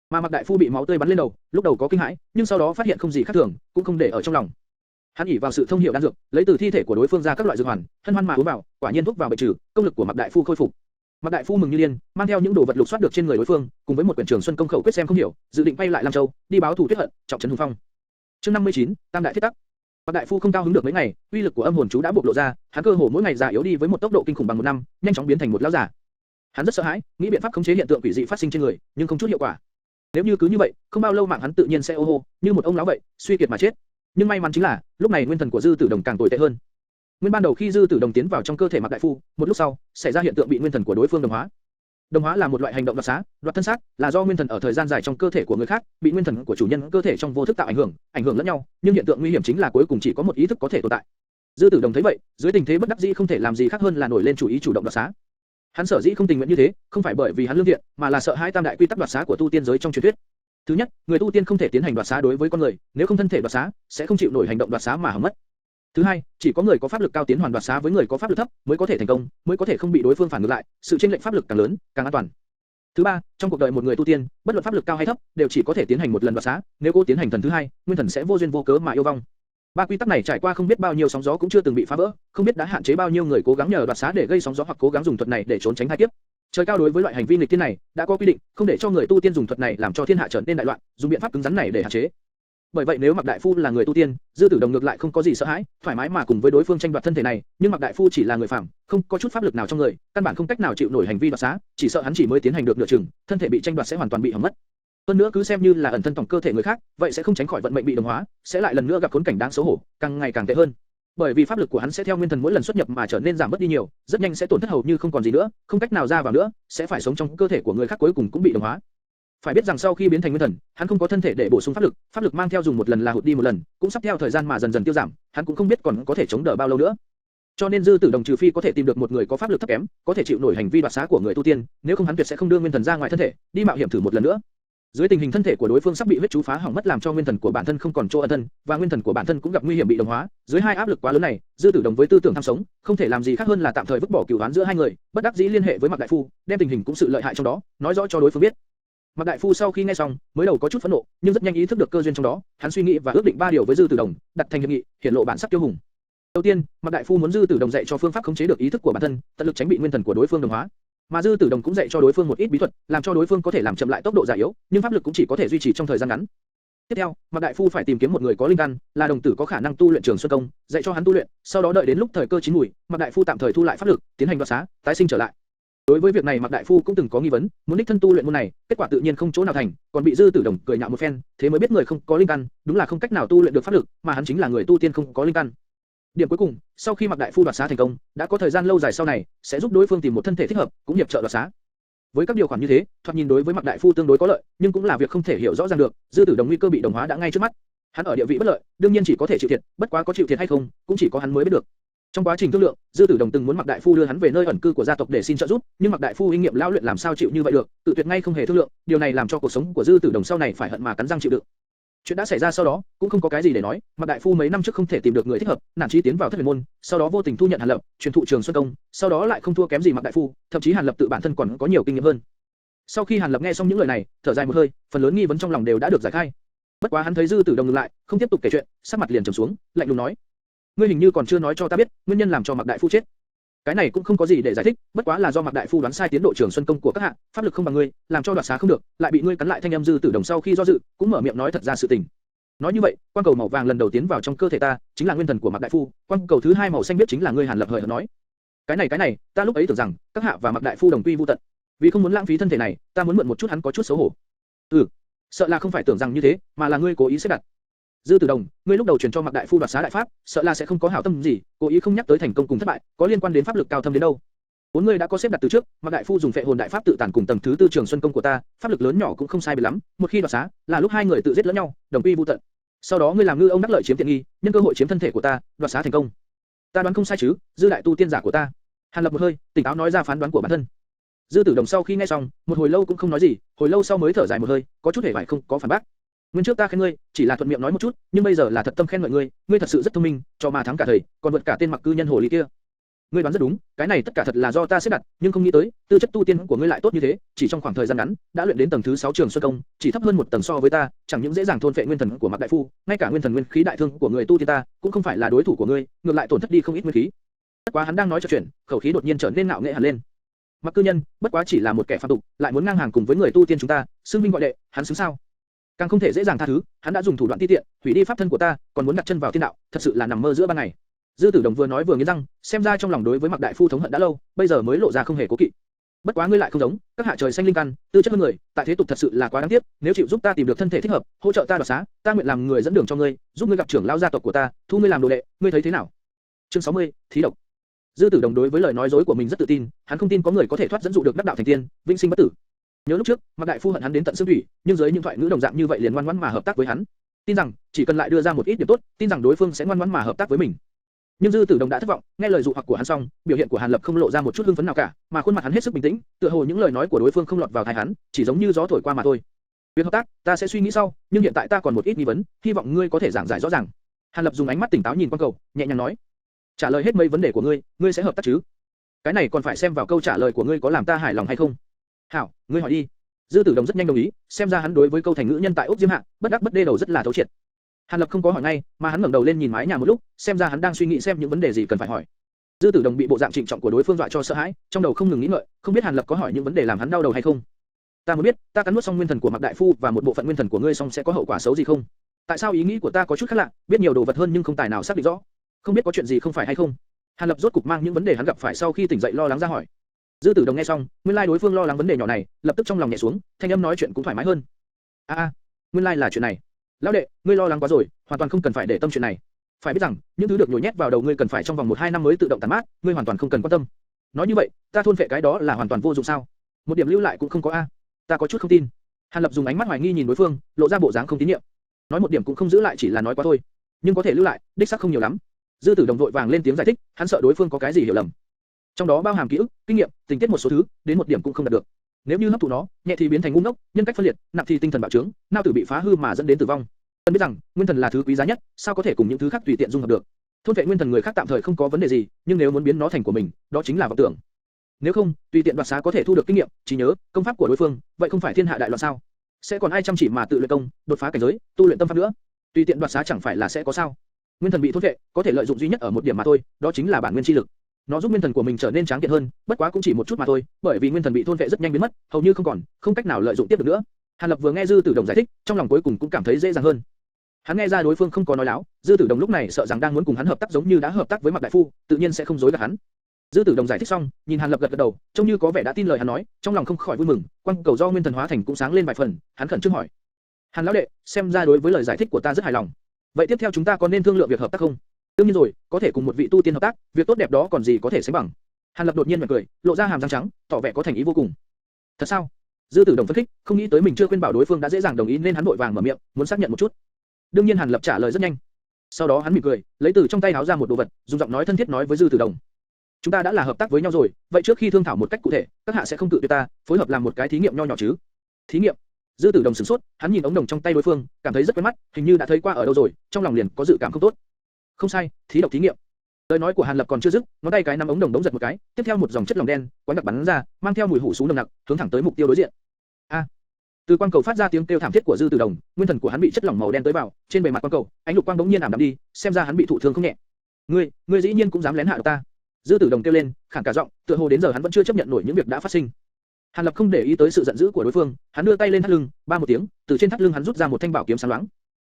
Mà Mạc Đại Phu bị máu tươi bắn lên đầu, lúc đầu có kinh hãi, nhưng sau đó phát hiện không gì khác thường, cũng không để ở trong lòng. Hắn ỷ vào sự thông hiểu đan dược, lấy từ thi thể của đối phương ra các loại dược hoàn, hân hoan mà uống vào, quả nhiên thuốc vào bệnh trừ, công lực của Mạc Đại Phu khôi phục. Mạc Đại Phu mừng như điên, mang theo những đồ vật lục soát được trên người đối phương, cùng với một quyển Trường Xuân Công khẩu quyết xem không hiểu, dự định bay lại Lam Châu, đi báo thù tuyết hận, trọng trấn hùng phong. Chương 59, Tam đại thiết tắc. Mạc Đại Phu không cao hứng được mấy ngày, uy lực của âm hồn chú đã bộc lộ ra, hắn cơ hồ mỗi ngày già yếu đi với một tốc độ kinh khủng bằng một năm, nhanh chóng biến thành một lão giả. Hắn rất sợ hãi, nghĩ biện pháp khống chế hiện tượng quỷ dị phát sinh trên người, nhưng không chút hiệu quả. Nếu như cứ như vậy, không bao lâu mạng hắn tự nhiên sẽ ô hô, như một ông lão vậy, suy kiệt mà chết. Nhưng may mắn chính là, lúc này nguyên thần của Dư Tử Đồng càng tồi tệ hơn. Nguyên ban đầu khi Dư Tử Đồng tiến vào trong cơ thể Mạc Đại Phu, một lúc sau, xảy ra hiện tượng bị nguyên thần của đối phương đồng hóa. Đồng hóa là một loại hành động đoạt xá, đoạt thân xác, là do nguyên thần ở thời gian dài trong cơ thể của người khác, bị nguyên thần của chủ nhân cơ thể trong vô thức tạo ảnh hưởng lẫn nhau, nhưng hiện tượng nguy hiểm chính là cuối cùng chỉ có một ý thức có thể tồn tại. Dư Tử Đồng thấy vậy, dưới tình thế bất đắc dĩ không thể làm gì khác hơn là nổi lên chủ ý chủ động đoạt xá. Hắn sở dĩ không tình nguyện như thế, không phải bởi vì hắn lương thiện, mà là sợ hãi tam đại quy tắc đoạt xá của tu tiên giới trong truyền thuyết. Thứ nhất, người tu tiên không thể tiến hành đoạt xá đối với con người, nếu không thân thể đoạt xá, sẽ không chịu nổi hành động đoạt xá mà hỏng mất. Thứ hai, chỉ có người có pháp lực cao tiến hoàn đoạt xá với người có pháp lực thấp, mới có thể thành công, mới có thể không bị đối phương phản ngược lại, sự chênh lệch pháp lực càng lớn, càng an toàn. Thứ ba, trong cuộc đời một người tu tiên, bất luận pháp lực cao hay thấp, đều chỉ có thể tiến hành một lần đoạt xá, nếu cố tiến hành thần thứ hai, nguyên thần sẽ vô duyên vô cớ mà yêu vong. Ba quy tắc này trải qua không biết bao nhiêu sóng gió cũng chưa từng bị phá vỡ, không biết đã hạn chế bao nhiêu người cố gắng nhờ đoạt xá để gây sóng gió hoặc cố gắng dùng thuật này để trốn tránh hai kiếp. Trời cao đối với loại hành vi nghịch tiên này đã có quy định, không để cho người tu tiên dùng thuật này làm cho thiên hạ trở nên đại loạn, dùng biện pháp cứng rắn này để hạn chế. Bởi vậy nếu Mạc Đại Phu là người tu tiên, Dư Tử Đồng ngược lại không có gì sợ hãi, thoải mái mà cùng với đối phương tranh đoạt thân thể này, nhưng Mạc Đại Phu chỉ là người phàm, không có chút pháp lực nào trong người, căn bản không cách nào chịu nổi hành vi đoạt xá, chỉ sợ hắn chỉ mới tiến hành được nửa chừng, thân thể bị tranh đoạt sẽ hoàn toàn bị hỏng mất. Hơn nữa cứ xem như là ẩn thân tổng cơ thể người khác, vậy sẽ không tránh khỏi vận mệnh bị đồng hóa, sẽ lại lần nữa gặp khốn cảnh đáng xấu hổ, càng ngày càng tệ hơn. Bởi vì pháp lực của hắn sẽ theo nguyên thần mỗi lần xuất nhập mà trở nên giảm bớt đi nhiều, rất nhanh sẽ tổn thất hầu như không còn gì nữa, không cách nào ra vào nữa, sẽ phải sống trong cơ thể của người khác cuối cùng cũng bị đồng hóa. Phải biết rằng sau khi biến thành nguyên thần, hắn không có thân thể để bổ sung pháp lực mang theo dùng một lần là hụt đi một lần, cũng sắp theo thời gian mà dần dần tiêu giảm, hắn cũng không biết còn có thể chống đỡ bao lâu nữa. Cho nên Dư Tử Đồng trừ phi có thể tìm được một người có pháp lực thấp kém, có thể chịu nổi hành vi đoạt xá của người tu tiên, nếu không hắn tuyệt sẽ không đưa nguyên thần ra ngoài thân thể, đi mạo hiểm thử một lần nữa. Dưới tình hình thân thể của đối phương sắp bị huyết chú phá hỏng mất làm cho nguyên thần của bản thân không còn chỗ ẩn thân, và nguyên thần của bản thân cũng gặp nguy hiểm bị đồng hóa, dưới hai áp lực quá lớn này, Dư Tử Đồng với tư tưởng tham sống, không thể làm gì khác hơn là tạm thời vứt bỏ cửu oán giữa hai người, bất đắc dĩ liên hệ với Mạc Đại Phu, đem tình hình cũng sự lợi hại trong đó, nói rõ cho đối phương biết. Mạc Đại Phu sau khi nghe xong, mới đầu có chút phẫn nộ, nhưng rất nhanh ý thức được cơ duyên trong đó, hắn suy nghĩ và ước định 3 điều với Dư Tử Đồng, đặt thành hiệp nghị, hiển lộ bản sắc kiêu hùng. Đầu tiên, Mạc Đại Phu muốn Dư Tử Đồng dạy cho phương pháp khống chế được ý thức của bản thân, tận lực tránh bị nguyên thần của đối phương đồng hóa. Mà Dư Tử Đồng cũng dạy cho đối phương một ít bí thuật, làm cho đối phương có thể làm chậm lại tốc độ già yếu, nhưng pháp lực cũng chỉ có thể duy trì trong thời gian ngắn. Tiếp theo, Mạc Đại Phu phải tìm kiếm một người có linh căn, là đồng tử có khả năng tu luyện Trường Xuân Công, dạy cho hắn tu luyện, sau đó đợi đến lúc thời cơ chín mùi, Mạc Đại Phu tạm thời thu lại pháp lực, tiến hành đoạt xá, tái sinh trở lại. Đối với việc này Mạc Đại Phu cũng từng có nghi vấn, muốn đích thân tu luyện môn này, kết quả tự nhiên không chỗ nào thành, còn bị Dư Tử Đồng cười nhạo một phen, thế mới biết người không có linh căn, đúng là không cách nào tu luyện được pháp lực, mà hắn chính là người tu tiên không có linh căn. Điểm cuối cùng, sau khi Mạc Đại Phu đoạt xá thành công, đã có thời gian lâu dài sau này, sẽ giúp đối phương tìm một thân thể thích hợp, cũng hiệp trợ đoạt xá. Với các điều khoản như thế, thoạt nhìn đối với Mạc Đại Phu tương đối có lợi, nhưng cũng là việc không thể hiểu rõ ràng được, Dư Tử Đồng nguy cơ bị đồng hóa đã ngay trước mắt. Hắn ở địa vị bất lợi, đương nhiên chỉ có thể chịu thiệt, bất quá có chịu thiệt hay không, cũng chỉ có hắn mới biết được. Trong quá trình thương lượng, Dư Tử Đồng từng muốn Mạc Đại Phu đưa hắn về nơi ẩn cư của gia tộc để xin trợ giúp, nhưng Mạc Đại Phu kinh nghiệm lão luyện làm sao chịu như vậy được, tự tuyệt ngay không hề thương lượng, điều này làm cho cuộc sống của Dư Tử Đồng sau này phải hận mà cắn răng chịu đựng. Chuyện đã xảy ra sau đó, cũng không có cái gì để nói, Mạc Đại Phu mấy năm trước không thể tìm được người thích hợp, nản chí tiến vào Thất Huyền môn, sau đó vô tình thu nhận Hàn Lập, truyền thụ Trường Xuân Công, sau đó lại không thua kém gì Mạc Đại Phu, thậm chí Hàn Lập tự bản thân còn có nhiều kinh nghiệm hơn. Sau khi Hàn Lập nghe xong những lời này, thở dài một hơi, phần lớn nghi vấn trong lòng đều đã được giải khai. Bất quá hắn thấy Dư Tử Đồng ngừng lại, không tiếp tục kể chuyện, sắc mặt liền trầm xuống, lạnh lùng nói: "Ngươi hình như còn chưa nói cho ta biết nguyên nhân làm cho Mạc Đại Phu chết." Cái này cũng không có gì để giải thích, bất quá là do Mạc Đại Phu đoán sai tiến độ Trường Xuân Công của các hạ, pháp lực không bằng ngươi, làm cho đoạt xá không được, lại bị ngươi cắn lại. Thanh âm Dư Tử Đồng sau khi do dự, cũng mở miệng nói thật ra sự tình. Nói như vậy, quang cầu màu vàng lần đầu tiến vào trong cơ thể ta, chính là nguyên thần của Mạc Đại Phu, quang cầu thứ hai màu xanh biết chính là ngươi. Hàn Lập hời hợt nói: cái này, ta lúc ấy tưởng rằng các hạ và Mạc Đại Phu đồng quy vu tận, vì không muốn lãng phí thân thể này, ta muốn mượn một chút hắn có chút xấu hổ. Sợ là không phải tưởng rằng như thế, mà là ngươi cố ý xếp đặt. Dư Tử Đồng, ngươi lúc đầu truyền cho Mạc Đại Phu đoạt xá đại pháp, sợ là sẽ không có hảo tâm gì, cố ý không nhắc tới thành công cùng thất bại, có liên quan đến pháp lực cao thâm đến đâu. Bốn ngươi đã có xếp đặt từ trước, Mạc Đại Phu dùng phệ hồn đại pháp tự tàn cùng tầng thứ tư Trường Xuân Công của ta, pháp lực lớn nhỏ cũng không sai biệt lắm, một khi đoạt xá, là lúc hai người tự giết lẫn nhau, đồng quy vu tận. Sau đó ngươi làm ngư ông đắc lợi chiếm tiện nghi, nhân cơ hội chiếm thân thể của ta, đoạt xá thành công. Ta đoán không sai chứ, Dư đại tu tiên giả của ta. Hàn Lập một hơi, tỉnh táo nói ra phán đoán của bản thân. Dư Tử Đồng sau khi nghe xong, một hồi lâu cũng không nói gì, hồi lâu sau mới thở dài một hơi, có chút hề bại không có phản bác. Nguyên trước ta khen ngươi, chỉ là thuận miệng nói một chút, nhưng bây giờ là thật tâm khen ngợi ngươi, ngươi thật sự rất thông minh, cho mà thắng cả thầy, còn vượt cả tên Mặc cư nhân hồ ly kia. Ngươi đoán rất đúng, cái này tất cả thật là do ta xếp đặt, nhưng không nghĩ tới, tư chất tu tiên của ngươi lại tốt như thế, chỉ trong khoảng thời gian ngắn, đã luyện đến tầng thứ 6 Trường Xuân Công, chỉ thấp hơn một tầng so với ta, chẳng những dễ dàng thôn phệ nguyên thần của Mạc Đại Phu, ngay cả nguyên thần nguyên khí đại thương của người tu tiên ta, cũng không phải là đối thủ của ngươi, ngược lại tổn thất đi không ít nguyên khí. Bất quá hắn đang nói chuyện, khẩu khí đột nhiên trở nên ngạo nghễ hẳn lên. Mặc cư nhân, bất quá chỉ là một kẻ phàm tục, lại muốn ngang hàng cùng với người tu tiên chúng ta, xưng vinh gọi đệ, hắn xứng sao? Càng không thể dễ dàng tha thứ, hắn đã dùng thủ đoạn ti tiện, hủy đi pháp thân của ta, còn muốn đặt chân vào thiên đạo, thật sự là nằm mơ giữa ban ngày. Dư Tử Đồng vừa nói vừa nghiến răng, xem ra trong lòng đối với Mạc Đại Phu thống hận đã lâu, bây giờ mới lộ ra không hề cố kỵ. Bất quá ngươi lại không giống, các hạ trời xanh linh căn, tư chất hơn người, tại thế tục thật sự là quá đáng tiếc, nếu chịu giúp ta tìm được thân thể thích hợp, hỗ trợ ta đoạt xá, ta nguyện làm người dẫn đường cho ngươi, giúp ngươi gặp trưởng lão gia tộc của ta, thu ngươi làm đồ đệ, ngươi thấy thế nào? Chương 60, thí độc. Dư Tử Đồng đối với lời nói dối của mình rất tự tin, hắn không tin có người có thể thoát dẫn dụ được đắc đạo thành tiên, vĩnh sinh bất tử. Nhớ lúc trước, Mạc Đại Phu hận hắn đến tận xương thủy, nhưng dưới những thoại ngữ đồng dạng như vậy liền ngoan ngoãn mà hợp tác với hắn. Tin rằng chỉ cần lại đưa ra một ít điểm tốt, tin rằng đối phương sẽ ngoan ngoãn mà hợp tác với mình. Nhưng Dư Tử Đồng đã thất vọng, nghe lời dụ hoặc của hắn xong, biểu hiện của Hàn Lập không lộ ra một chút hưng phấn nào cả, mà khuôn mặt hắn hết sức bình tĩnh, tựa hồ những lời nói của đối phương không lọt vào tai hắn, chỉ giống như gió thổi qua mà thôi. Việc hợp tác, ta sẽ suy nghĩ sau, nhưng hiện tại ta còn một ít nghi vấn, hy vọng ngươi có thể giảng giải rõ ràng. Hàn Lập dùng ánh mắt tỉnh táo nhìn Quang Cầu, nhẹ nhàng nói: trả lời hết mấy vấn đề của ngươi, ngươi sẽ hợp tác chứ? Cái này còn phải xem vào câu trả lời của ngươi có làm ta hài lòng hay không. Hảo, ngươi hỏi đi. Dư Tử Đồng rất nhanh đồng ý, xem ra hắn đối với câu thành ngữ nhân tại Úc Diêm Hạ, bất đắc bất đê đầu rất là thấu triệt. Hàn Lập không có hỏi ngay, mà hắn ngẩng đầu lên nhìn mái nhà một lúc, xem ra hắn đang suy nghĩ xem những vấn đề gì cần phải hỏi. Dư Tử Đồng bị bộ dạng trịnh trọng của đối phương dọa cho sợ hãi, trong đầu không ngừng nghĩ ngợi, không biết Hàn Lập có hỏi những vấn đề làm hắn đau đầu hay không. Ta muốn biết, ta cắn nuốt xong nguyên thần của Mạc đại phu và một bộ phận nguyên thần của ngươi xong sẽ có hậu quả xấu gì không? Tại sao ý nghĩ của ta có chút khác lạ, biết nhiều đồ vật hơn nhưng không tài nào xác định rõ, không biết có chuyện gì không phải hay không? Hàn Lập rốt cục mang những vấn đề hắn gặp phải sau khi tỉnh dậy lo lắng ra hỏi. Dư Tử Đồng nghe xong, nguyên lai đối phương lo lắng vấn đề nhỏ này, lập tức trong lòng nhẹ xuống, thanh âm nói chuyện cũng thoải mái hơn. Nguyên lai là chuyện này. Lão đệ, ngươi lo lắng quá rồi, hoàn toàn không cần phải để tâm chuyện này. Phải biết rằng, những thứ được nhồi nhét vào đầu ngươi cần phải trong vòng 1-2 năm mới tự động tàn mát, ngươi hoàn toàn không cần quan tâm. Nói như vậy, ta thôn phệ cái đó là hoàn toàn vô dụng sao? Một điểm lưu lại cũng không có a. Ta có chút không tin. Hàn Lập dùng ánh mắt hoài nghi nhìn đối phương, lộ ra bộ dáng không tín nhiệm. Nói một điểm cũng không giữ lại chỉ là nói quá thôi, nhưng có thể lưu lại, đích xác không nhiều lắm. Dư Tử Đồng vội vàng lên tiếng giải thích, hắn sợ đối phương có cái gì hiểu lầm. Trong đó bao hàm ký ức, kinh nghiệm, tình tiết một số thứ, đến một điểm cũng không đạt được. Nếu như hấp thụ nó, nhẹ thì biến thành ngu ngốc, nhân cách phân liệt, nặng thì tinh thần bạo trướng, não tử bị phá hư mà dẫn đến tử vong. Cần biết rằng, nguyên thần là thứ quý giá nhất, sao có thể cùng những thứ khác tùy tiện dung hợp được? Thôn vệ nguyên thần người khác tạm thời không có vấn đề gì, nhưng nếu muốn biến nó thành của mình, đó chính là vọng tưởng. Nếu không, tùy tiện đoạt xá có thể thu được kinh nghiệm, trí nhớ, công pháp của đối phương, vậy không phải thiên hạ đại loạn sao? Sẽ còn ai chăm chỉ mà tự luyện công, đột phá cảnh giới, tu luyện tâm pháp nữa? Tùy tiện đoạt xá chẳng phải là sẽ có sao? Nguyên thần bị thôn vệ, có thể lợi dụng duy nhất ở một điểm mà thôi, đó chính là bản nguyên chi lực. Nó giúp nguyên thần của mình trở nên tráng kiện hơn, bất quá cũng chỉ một chút mà thôi, bởi vì nguyên thần bị thôn vệ rất nhanh biến mất, hầu như không còn, không cách nào lợi dụng tiếp được nữa. Hàn Lập vừa nghe Dư Tử Đồng giải thích, trong lòng cuối cùng cũng cảm thấy dễ dàng hơn. Hắn nghe ra đối phương không có nói láo, Dư Tử Đồng lúc này sợ rằng đang muốn cùng hắn hợp tác giống như đã hợp tác với Mạc đại phu, tự nhiên sẽ không dối gạt hắn. Dư Tử Đồng giải thích xong, nhìn Hàn Lập gật gật đầu, trông như có vẻ đã tin lời hắn nói, trong lòng không khỏi vui mừng, quang cầu do nguyên thần hóa thành cũng sáng lên vài phần, hắn khẩn trương hỏi: Hàn lão đệ, xem ra đối với lời giải thích của ta rất hài lòng. Vậy tiếp theo chúng ta có nên thương lượng việc hợp tác không? Đương nhiên rồi, có thể cùng một vị tu tiên hợp tác, việc tốt đẹp đó còn gì có thể sánh bằng. Hàn Lập đột nhiên mỉm cười, lộ ra hàm răng trắng, tỏ vẻ có thành ý vô cùng. Thật sao? Dư Tử Đồng phân tích, không nghĩ tới mình chưa khuyên bảo đối phương đã dễ dàng đồng ý nên hắn vội vàng mở miệng, muốn xác nhận một chút. Đương nhiên Hàn Lập trả lời rất nhanh. Sau đó hắn mỉm cười, lấy từ trong tay áo ra một đồ vật, dùng giọng nói thân thiết nói với Dư Tử Đồng: Chúng ta đã là hợp tác với nhau rồi, vậy trước khi thương thảo một cách cụ thể, các hạ sẽ không tự tuyệt ta, phối hợp làm một cái thí nghiệm nho nhỏ chứ? Thí nghiệm? Dư Tử Đồng sửng sốt, hắn nhìn ống đồng trong tay đối phương, cảm thấy rất quen mắt, hình như đã thấy qua ở đâu rồi, trong lòng liền có dự cảm không tốt. Không sai, thí độc thí nghiệm. Lời nói của Hàn Lập còn chưa dứt, ngón tay cái nắm ống đồng đống giật một cái, tiếp theo một dòng chất lỏng đen, quái đặc bắn ra, mang theo mùi hủ sú nồng nặc, hướng thẳng tới mục tiêu đối diện. Từ quang cầu phát ra tiếng kêu thảm thiết của Dư Tử Đồng, nguyên thần của hắn bị chất lỏng màu đen tới vào, trên bề mặt quang cầu, ánh lục quang bỗng nhiên ảm đạm đi, xem ra hắn bị thụ thương không nhẹ. Ngươi dĩ nhiên cũng dám lén hạ độc ta? Dư Tử Đồng kêu lên, khản cả giọng, tựa hồ đến giờ hắn vẫn chưa chấp nhận nổi những việc đã phát sinh. Hàn Lập không để ý tới sự giận dữ của đối phương, hắn đưa tay lên thắt lưng, ba một tiếng, từ trên thắt lưng hắn rút ra một thanh bảo kiếm sáng loáng.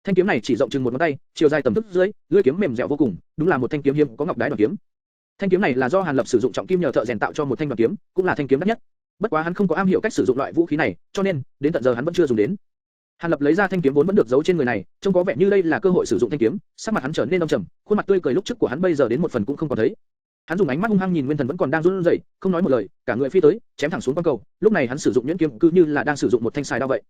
Thanh kiếm này chỉ rộng chừng một ngón tay, chiều dài tầm thước dưới, lưỡi kiếm mềm dẻo vô cùng, đúng là một thanh kiếm hiếm có ngọc đái đoản kiếm. Thanh kiếm này là do Hàn Lập sử dụng trọng kim nhờ thợ rèn tạo cho một thanh đoản kiếm, cũng là thanh kiếm đắt nhất. Bất quá hắn không có am hiểu cách sử dụng loại vũ khí này, cho nên đến tận giờ hắn vẫn chưa dùng đến. Hàn Lập lấy ra thanh kiếm vốn vẫn được giấu trên người này, trông có vẻ như đây là cơ hội sử dụng thanh kiếm, sắc mặt hắn trở nên âm trầm, khuôn mặt tươi cười lúc trước của hắn bây giờ đến một phần cũng không còn thấy. Hắn dùng ánh mắt hung hăng nhìn nguyên thần vẫn còn đang run rẩy, không nói một lời, cả người phi tới, chém thẳng xuống quang cầu. Lúc này hắn sử dụng nhuyễn kiếm cứ như là đang sử dụng một thanh xài đao vậy.